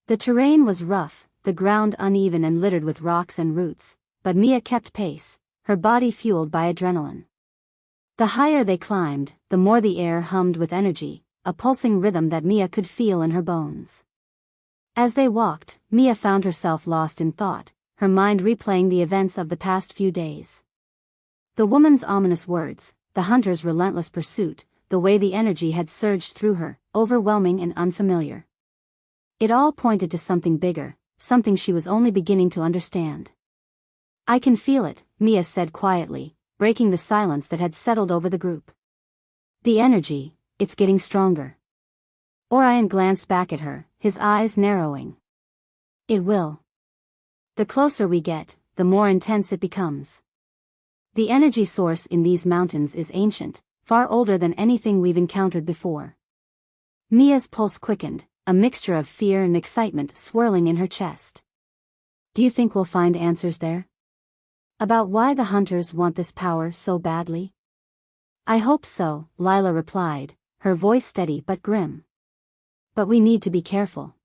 The terrain was rough, the ground uneven and littered with rocks and roots, but Mia kept pace, her body fueled by adrenaline. The higher they climbed, the more the air hummed with energy, a pulsing rhythm that Mia could feel in her bones. As they walked, Mia found herself lost in thought, her mind replaying the events of the past few days. The woman's ominous words, the hunter's relentless pursuit, the way the energy had surged through her, overwhelming and unfamiliar. It all pointed to something bigger, something she was only beginning to understand. I can feel it, Mia said quietly, breaking the silence that had settled over the group. The energy, it's getting stronger. Orion glanced back at her, his eyes narrowing. It will. The closer we get, the more intense it becomes. The energy source in these mountains is ancient, far older than anything we've encountered before. Mia's pulse quickened, a mixture of fear and excitement swirling in her chest. Do you think we'll find answers there? About why the hunters want this power so badly? I hope so, Lila replied, her voice steady but grim. But we need to be careful.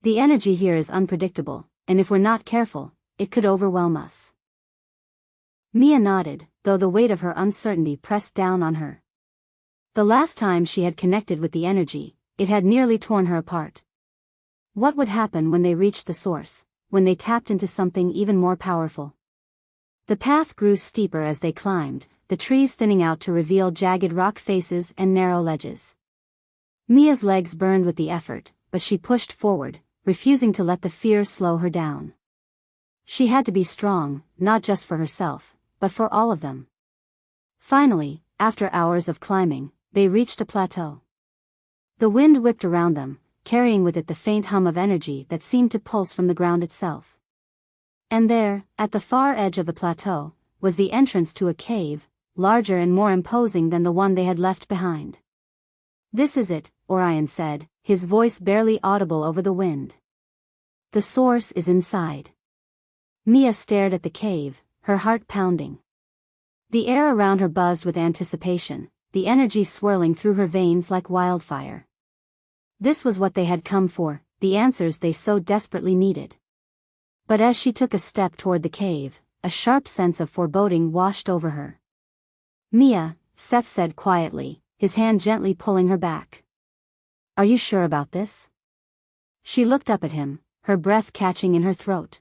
The energy here is unpredictable, and if we're not careful, it could overwhelm us. Mia nodded, though the weight of her uncertainty pressed down on her. The last time she had connected with the energy, it had nearly torn her apart. What would happen when they reached the source, when they tapped into something even more powerful? The path grew steeper as they climbed, the trees thinning out to reveal jagged rock faces and narrow ledges. Mia's legs burned with the effort, but she pushed forward, refusing to let the fear slow her down. She had to be strong, not just for herself, but for all of them. Finally, after hours of climbing, they reached a plateau. The wind whipped around them, carrying with it the faint hum of energy that seemed to pulse from the ground itself. And there, at the far edge of the plateau, was the entrance to a cave, larger and more imposing than the one they had left behind. "This is it," Orion said, his voice barely audible over the wind. "The source is inside." Mia stared at the cave, her heart pounding. The air around her buzzed with anticipation, the energy swirling through her veins like wildfire. This was what they had come for, the answers they so desperately needed. But as she took a step toward the cave, a sharp sense of foreboding washed over her. "Mia," Seth said quietly, his hand gently pulling her back. "Are you sure about this?" She looked up at him, her breath catching in her throat.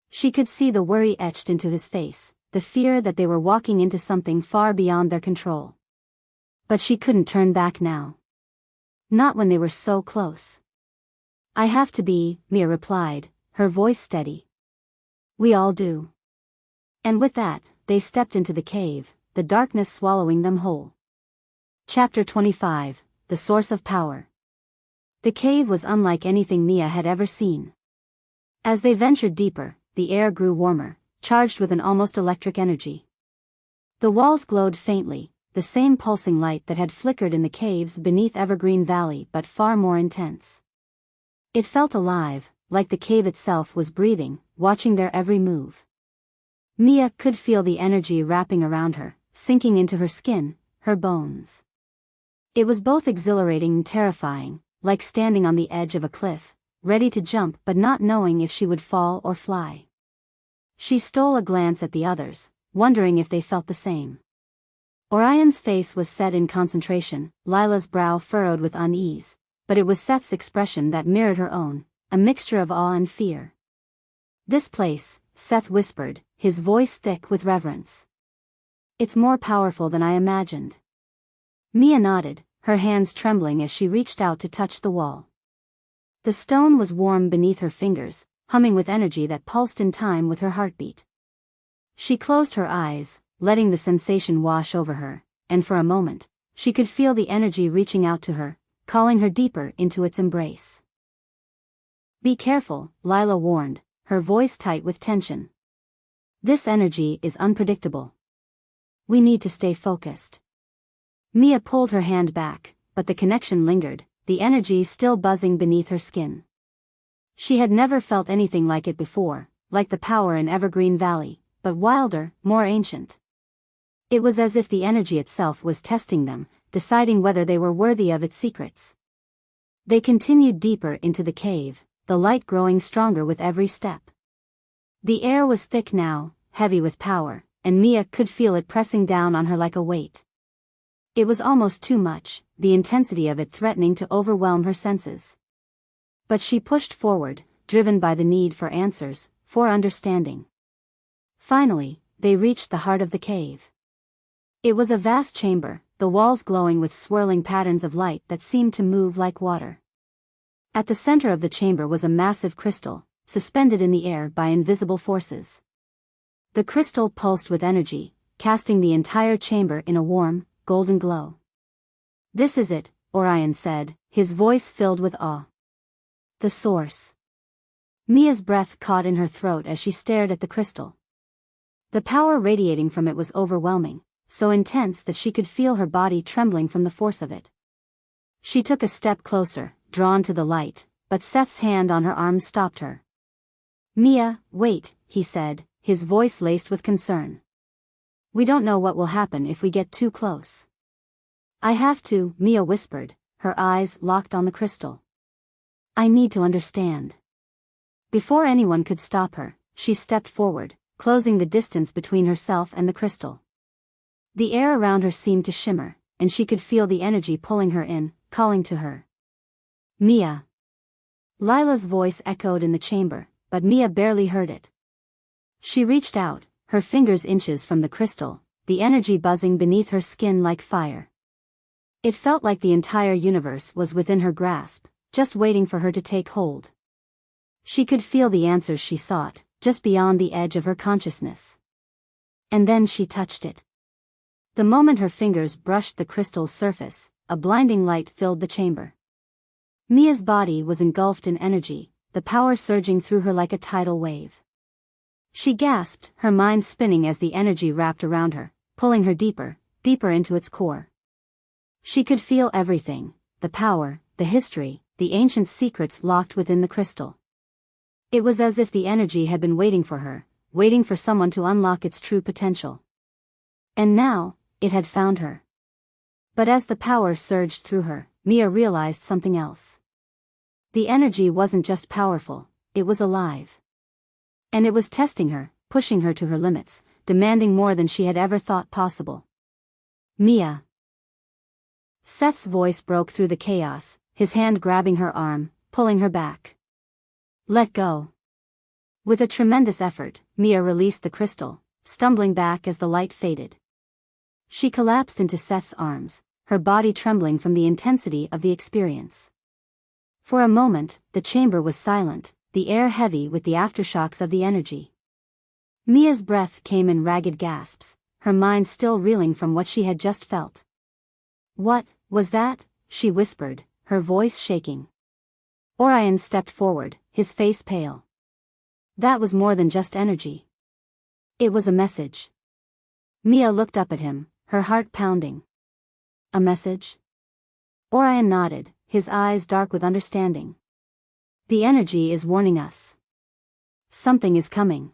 She could see the worry etched into his face, the fear that they were walking into something far beyond their control. But she couldn't turn back now. Not when they were so close. "I have to be," Mia replied, her voice steady. "We all do." And with that, they stepped into the cave, the darkness swallowing them whole. Chapter 25, The Source of Power. The cave was unlike anything Mia had ever seen. As they ventured deeper, the air grew warmer, charged with an almost electric energy. The walls glowed faintly, the same pulsing light that had flickered in the caves beneath Evergreen Valley, but far more intense. It felt alive, like the cave itself was breathing, watching their every move. Mia could feel the energy wrapping around her, sinking into her skin, her bones. It was both exhilarating and terrifying, like standing on the edge of a cliff, ready to jump but not knowing if she would fall or fly. She stole a glance at the others, wondering if they felt the same. Orion's face was set in concentration, Lila's brow furrowed with unease, but it was Seth's expression that mirrored her own, a mixture of awe and fear. "This place," Seth whispered, his voice thick with reverence. "It's more powerful than I imagined." Mia nodded, her hands trembling as she reached out to touch the wall. The stone was warm beneath her fingers, humming with energy that pulsed in time with her heartbeat. She closed her eyes, letting the sensation wash over her, and for a moment, she could feel the energy reaching out to her, calling her deeper into its embrace. "Be careful," Lila warned, her voice tight with tension. "This energy is unpredictable. We need to stay focused." Mia pulled her hand back, but the connection lingered, the energy still buzzing beneath her skin. She had never felt anything like it before, like the power in Evergreen Valley, but wilder, more ancient. It was as if the energy itself was testing them, deciding whether they were worthy of its secrets. They continued deeper into the cave, the light growing stronger with every step. The air was thick now, heavy with power, and Mia could feel it pressing down on her like a weight. It was almost too much, the intensity of it threatening to overwhelm her senses. But she pushed forward, driven by the need for answers, for understanding. Finally, they reached the heart of the cave. It was a vast chamber, the walls glowing with swirling patterns of light that seemed to move like water. At the center of the chamber was a massive crystal, suspended in the air by invisible forces. The crystal pulsed with energy, casting the entire chamber in a warm, golden glow. "This is it," Orion said, his voice filled with awe. "The source." Mia's breath caught in her throat as she stared at the crystal. The power radiating from it was overwhelming, so intense that she could feel her body trembling from the force of it. She took a step closer, drawn to the light, but Seth's hand on her arm stopped her. "Mia, wait," he said, his voice laced with concern. "We don't know what will happen if we get too close." "I have to," Mia whispered, her eyes locked on the crystal. "I need to understand." Before anyone could stop her, she stepped forward, closing the distance between herself and the crystal. The air around her seemed to shimmer, and she could feel the energy pulling her in, calling to her. Mia. Lila's voice echoed in the chamber, but Mia barely heard it. She reached out, her fingers inches from the crystal, the energy buzzing beneath her skin like fire. It felt like the entire universe was within her grasp, just waiting for her to take hold. She could feel the answers she sought, just beyond the edge of her consciousness. And then she touched it. The moment her fingers brushed the crystal's surface, a blinding light filled the chamber. Mia's body was engulfed in energy, the power surging through her like a tidal wave. She gasped, her mind spinning as the energy wrapped around her, pulling her deeper, deeper into its core. She could feel everything, the power, the history, the ancient secrets locked within the crystal. It was as if the energy had been waiting for her, waiting for someone to unlock its true potential. And now, it had found her. But as the power surged through her, Mia realized something else. The energy wasn't just powerful, it was alive. And it was testing her, pushing her to her limits, demanding more than she had ever thought possible. Mia. Seth's voice broke through the chaos, his hand grabbing her arm, pulling her back. Let go. With a tremendous effort, Mia released the crystal, stumbling back as the light faded. She collapsed into Seth's arms, her body trembling from the intensity of the experience. For a moment, the chamber was silent, the air heavy with the aftershocks of the energy. Mia's breath came in ragged gasps, her mind still reeling from what she had just felt. What was that? She whispered, her voice shaking. Orion stepped forward, his face pale. That was more than just energy. It was a message. Mia looked up at him, her heart pounding. A message? Orion nodded, his eyes dark with understanding. The energy is warning us. Something is coming.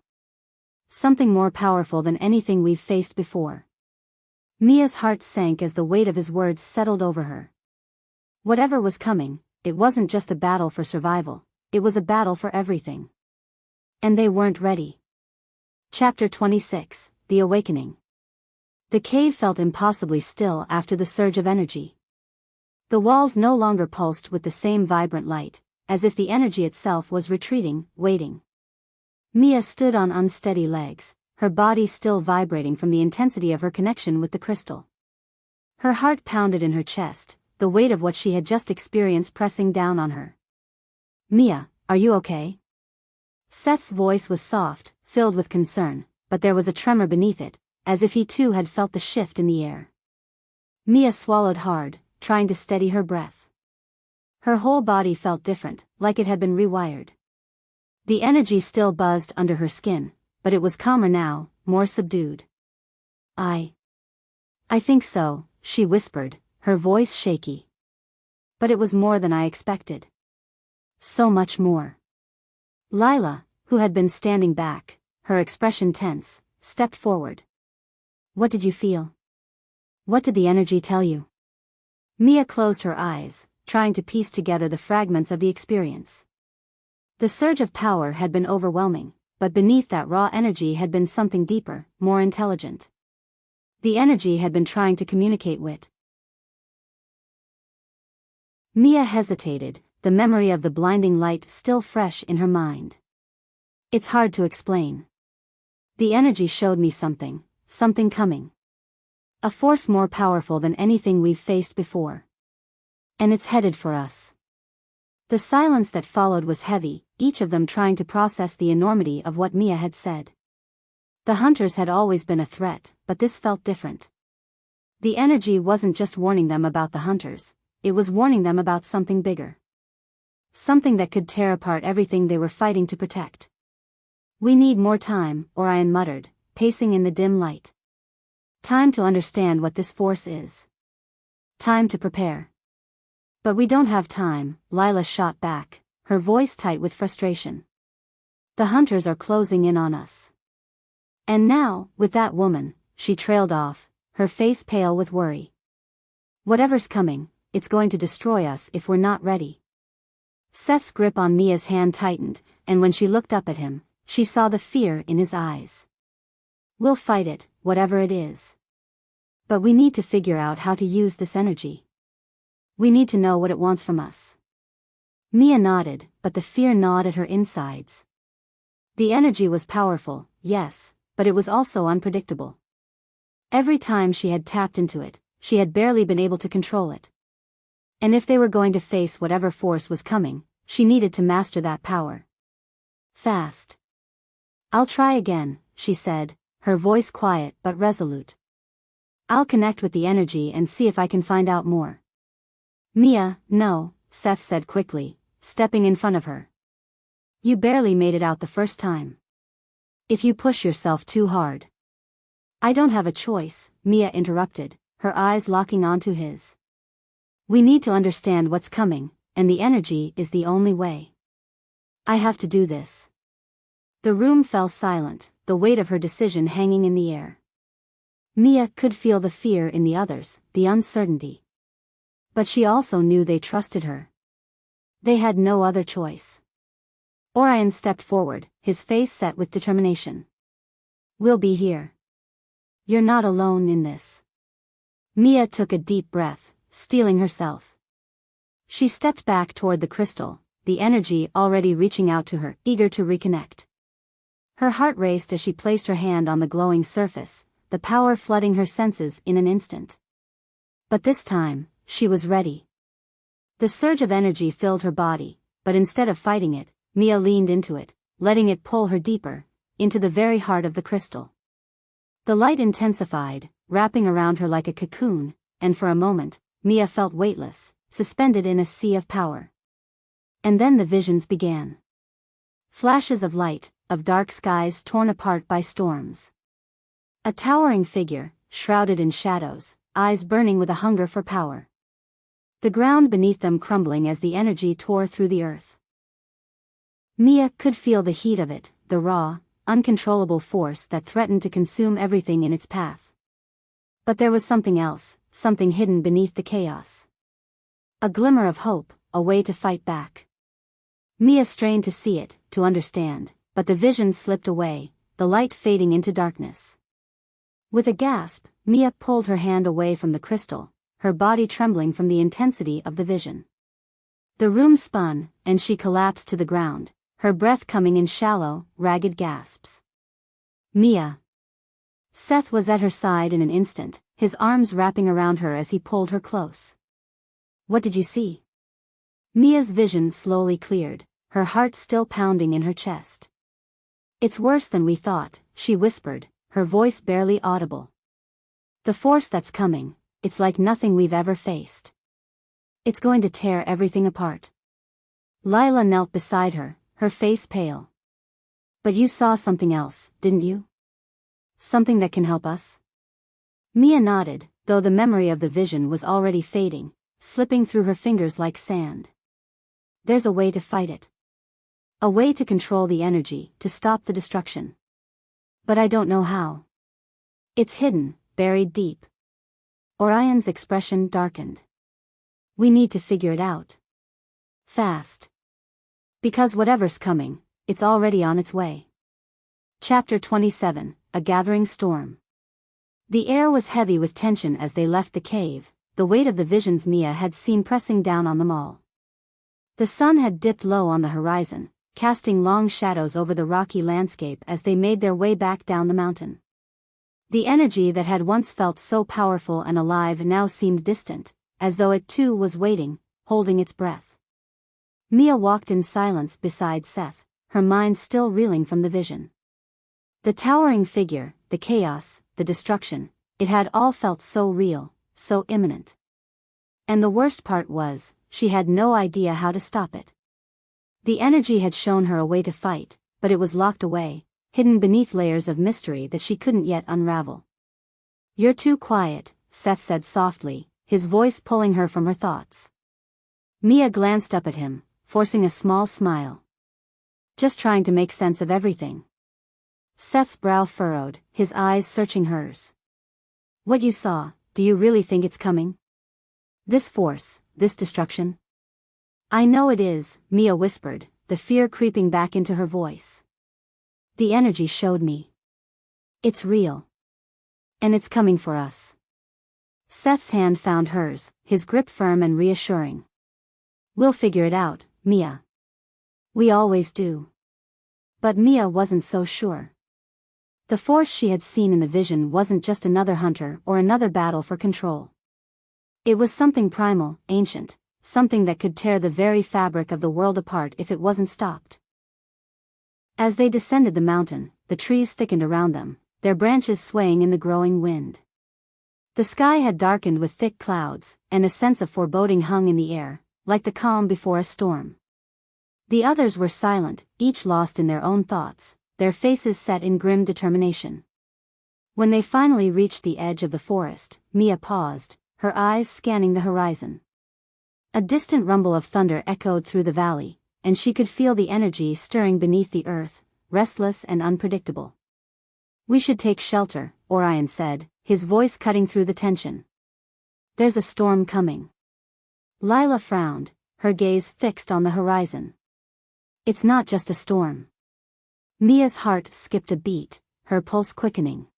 Something more powerful than anything we've faced before. Mia's heart sank as the weight of his words settled over her. Whatever was coming, it wasn't just a battle for survival, it was a battle for everything. And they weren't ready. Chapter 26, The Awakening. The cave felt impossibly still after the surge of energy. The walls no longer pulsed with the same vibrant light, as if the energy itself was retreating, waiting. Mia stood on unsteady legs, her body still vibrating from the intensity of her connection with the crystal. Her heart pounded in her chest, the weight of what she had just experienced pressing down on her. Mia, are you okay? Seth's voice was soft, filled with concern, but there was a tremor beneath it, as if he too had felt the shift in the air. Mia swallowed hard, trying to steady her breath. Her whole body felt different, like it had been rewired. The energy still buzzed under her skin, but it was calmer now, more subdued. I think so, she whispered, her voice shaky. But it was more than I expected. So much more. Lila, who had been standing back, her expression tense, stepped forward. What did you feel? What did the energy tell you? Mia closed her eyes, trying to piece together the fragments of the experience. The surge of power had been overwhelming, but beneath that raw energy had been something deeper, more intelligent. The energy had been trying to communicate with. Mia hesitated, the memory of the blinding light still fresh in her mind. It's hard to explain. The energy showed me something coming. A force more powerful than anything we've faced before. And it's headed for us. The silence that followed was heavy, each of them trying to process the enormity of what Mia had said. The hunters had always been a threat, but this felt different. The energy wasn't just warning them about the hunters, it was warning them about something bigger. Something that could tear apart everything they were fighting to protect. We need more time, Orion muttered, pacing in the dim light. Time to understand what this force is. Time to prepare. But we don't have time, Lila shot back, her voice tight with frustration. The hunters are closing in on us. And now, with that woman, she trailed off, her face pale with worry. Whatever's coming, it's going to destroy us if we're not ready. Seth's grip on Mia's hand tightened, and when she looked up at him, she saw the fear in his eyes. We'll fight it, whatever it is. But we need to figure out how to use this energy. We need to know what it wants from us. Mia nodded, but the fear gnawed at her insides. The energy was powerful, yes, but it was also unpredictable. Every time she had tapped into it, she had barely been able to control it. And if they were going to face whatever force was coming, she needed to master that power. Fast. I'll try again, she said, her voice quiet but resolute. I'll connect with the energy and see if I can find out more. Mia, no, Seth said quickly, stepping in front of her. You barely made it out the first time. If you push yourself too hard. I don't have a choice, Mia interrupted, her eyes locking onto his. We need to understand what's coming, and the energy is the only way. I have to do this. The room fell silent, the weight of her decision hanging in the air. Mia could feel the fear in the others, the uncertainty. But she also knew they trusted her. They had no other choice. Orion stepped forward, his face set with determination. We'll be here. You're not alone in this. Mia took a deep breath, steeling herself. She stepped back toward the crystal, the energy already reaching out to her, eager to reconnect. Her heart raced as she placed her hand on the glowing surface, the power flooding her senses in an instant. But this time, she was ready. The surge of energy filled her body, but instead of fighting it, Mia leaned into it, letting it pull her deeper, into the very heart of the crystal. The light intensified, wrapping around her like a cocoon, and for a moment, Mia felt weightless, suspended in a sea of power. And then the visions began. Flashes of light, of dark skies torn apart by storms. A towering figure, shrouded in shadows, eyes burning with a hunger for power. The ground beneath them crumbling as the energy tore through the earth. Mia could feel the heat of it, the raw, uncontrollable force that threatened to consume everything in its path. But there was something else, something hidden beneath the chaos. A glimmer of hope, a way to fight back. Mia strained to see it, to understand, but the vision slipped away, the light fading into darkness. With a gasp, Mia pulled her hand away from the crystal, her body trembling from the intensity of the vision. The room spun, and she collapsed to the ground, her breath coming in shallow, ragged gasps. Mia. Seth was at her side in an instant, his arms wrapping around her as he pulled her close. What did you see? Mia's vision slowly cleared, her heart still pounding in her chest. It's worse than we thought, she whispered, her voice barely audible. The force that's coming, it's like nothing we've ever faced. It's going to tear everything apart. Lila knelt beside her, her face pale. But you saw something else, didn't you? Something that can help us? Mia nodded, though the memory of the vision was already fading, slipping through her fingers like sand. There's a way to fight it. A way to control the energy, to stop the destruction. But I don't know how. It's hidden, buried deep. Orion's expression darkened. We need to figure it out. Fast. Because whatever's coming, it's already on its way. Chapter 27, A Gathering Storm. The air was heavy with tension as they left the cave, the weight of the visions Mia had seen pressing down on them all. The sun had dipped low on the horizon, casting long shadows over the rocky landscape as they made their way back down the mountain. The energy that had once felt so powerful and alive now seemed distant, as though it too was waiting, holding its breath. Mia walked in silence beside Seth, her mind still reeling from the vision. The towering figure, the chaos, the destruction, it had all felt so real, so imminent. And the worst part was, she had no idea how to stop it. The energy had shown her a way to fight, but it was locked away, hidden beneath layers of mystery that she couldn't yet unravel. You're too quiet, Seth said softly, his voice pulling her from her thoughts. Mia glanced up at him, forcing a small smile. Just trying to make sense of everything. Seth's brow furrowed, his eyes searching hers. What you saw, do you really think it's coming? This force, this destruction? I know it is, Mia whispered, the fear creeping back into her voice. The energy showed me. It's real. And it's coming for us. Seth's hand found hers, his grip firm and reassuring. "We'll figure it out, Mia. We always do." But Mia wasn't so sure. The force she had seen in the vision wasn't just another hunter or another battle for control. It was something primal, ancient, something that could tear the very fabric of the world apart if it wasn't stopped. As they descended the mountain, the trees thickened around them, their branches swaying in the growing wind. The sky had darkened with thick clouds, and a sense of foreboding hung in the air, like the calm before a storm. The others were silent, each lost in their own thoughts, their faces set in grim determination. When they finally reached the edge of the forest, Mia paused, her eyes scanning the horizon. A distant rumble of thunder echoed through the valley, and she could feel the energy stirring beneath the earth, restless and unpredictable. "We should take shelter," Orion said, his voice cutting through the tension. "There's a storm coming." Lila frowned, her gaze fixed on the horizon. "It's not just a storm." Mia's heart skipped a beat, her pulse quickening.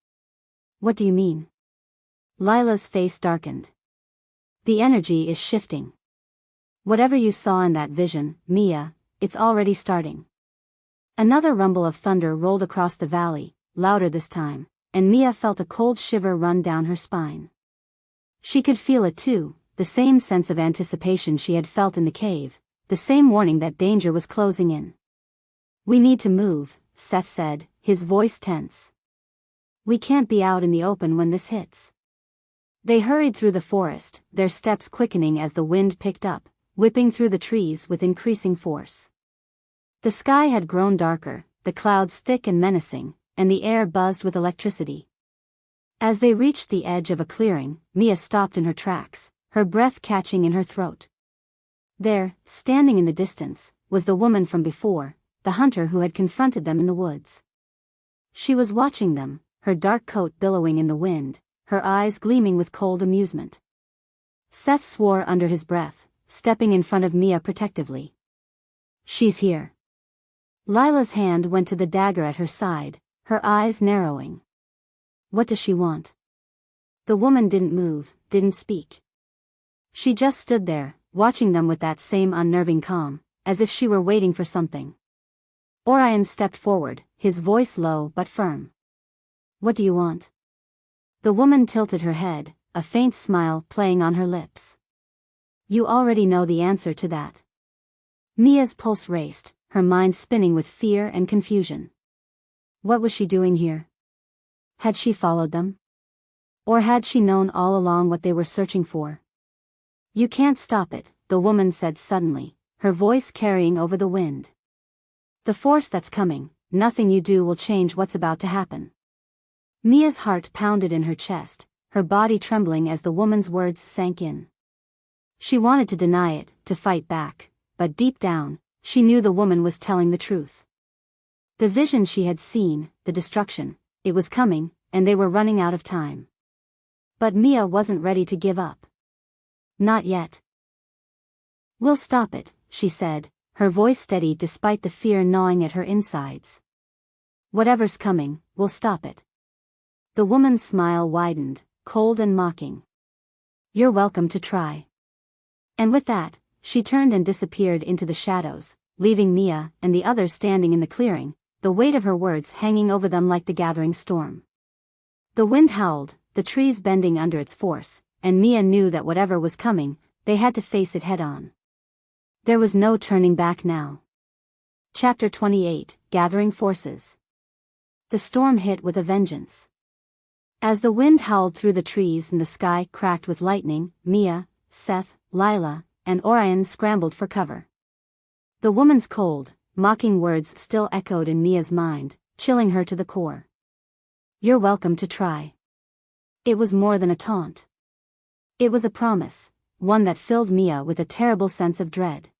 "What do you mean?" Lila's face darkened. "The energy is shifting. Whatever you saw in that vision, Mia, it's already starting." Another rumble of thunder rolled across the valley, louder this time, and Mia felt a cold shiver run down her spine. She could feel it too, the same sense of anticipation she had felt in the cave, the same warning that danger was closing in. "We need to move," Seth said, his voice tense. "We can't be out in the open when this hits." They hurried through the forest, their steps quickening as the wind picked up, whipping through the trees with increasing force. The sky had grown darker, the clouds thick and menacing, and the air buzzed with electricity. As they reached the edge of a clearing, Mia stopped in her tracks, her breath catching in her throat. There, standing in the distance, was the woman from before, the hunter who had confronted them in the woods. She was watching them, her dark coat billowing in the wind, her eyes gleaming with cold amusement. Seth swore under his breath, stepping in front of Mia protectively. "She's here." Lila's hand went to the dagger at her side, her eyes narrowing. "What does she want?" The woman didn't move, didn't speak. She just stood there, watching them with that same unnerving calm, as if she were waiting for something. Orion stepped forward, his voice low but firm. "What do you want?" The woman tilted her head, a faint smile playing on her lips. "You already know the answer to that." Mia's pulse raced, her mind spinning with fear and confusion. What was she doing here? Had she followed them? Or had she known all along what they were searching for? "You can't stop it," the woman said suddenly, her voice carrying over the wind. "The force that's coming, nothing you do will change what's about to happen." Mia's heart pounded in her chest, her body trembling as the woman's words sank in. She wanted to deny it, to fight back, but deep down, she knew the woman was telling the truth. The vision she had seen, the destruction, it was coming, and they were running out of time. But Mia wasn't ready to give up. Not yet. "We'll stop it," she said, her voice steady despite the fear gnawing at her insides. "Whatever's coming, we'll stop it." The woman's smile widened, cold and mocking. "You're welcome to try." And with that, she turned and disappeared into the shadows, leaving Mia and the others standing in the clearing, the weight of her words hanging over them like the gathering storm. The wind howled, the trees bending under its force, and Mia knew that whatever was coming, they had to face it head-on. There was no turning back now. Chapter 28, Gathering Forces. The storm hit with a vengeance. As the wind howled through the trees and the sky cracked with lightning, Mia, Seth, Lila, and Orion scrambled for cover. The woman's cold, mocking words still echoed in Mia's mind, chilling her to the core. "You're welcome to try." It was more than a taunt. It was a promise, one that filled Mia with a terrible sense of dread.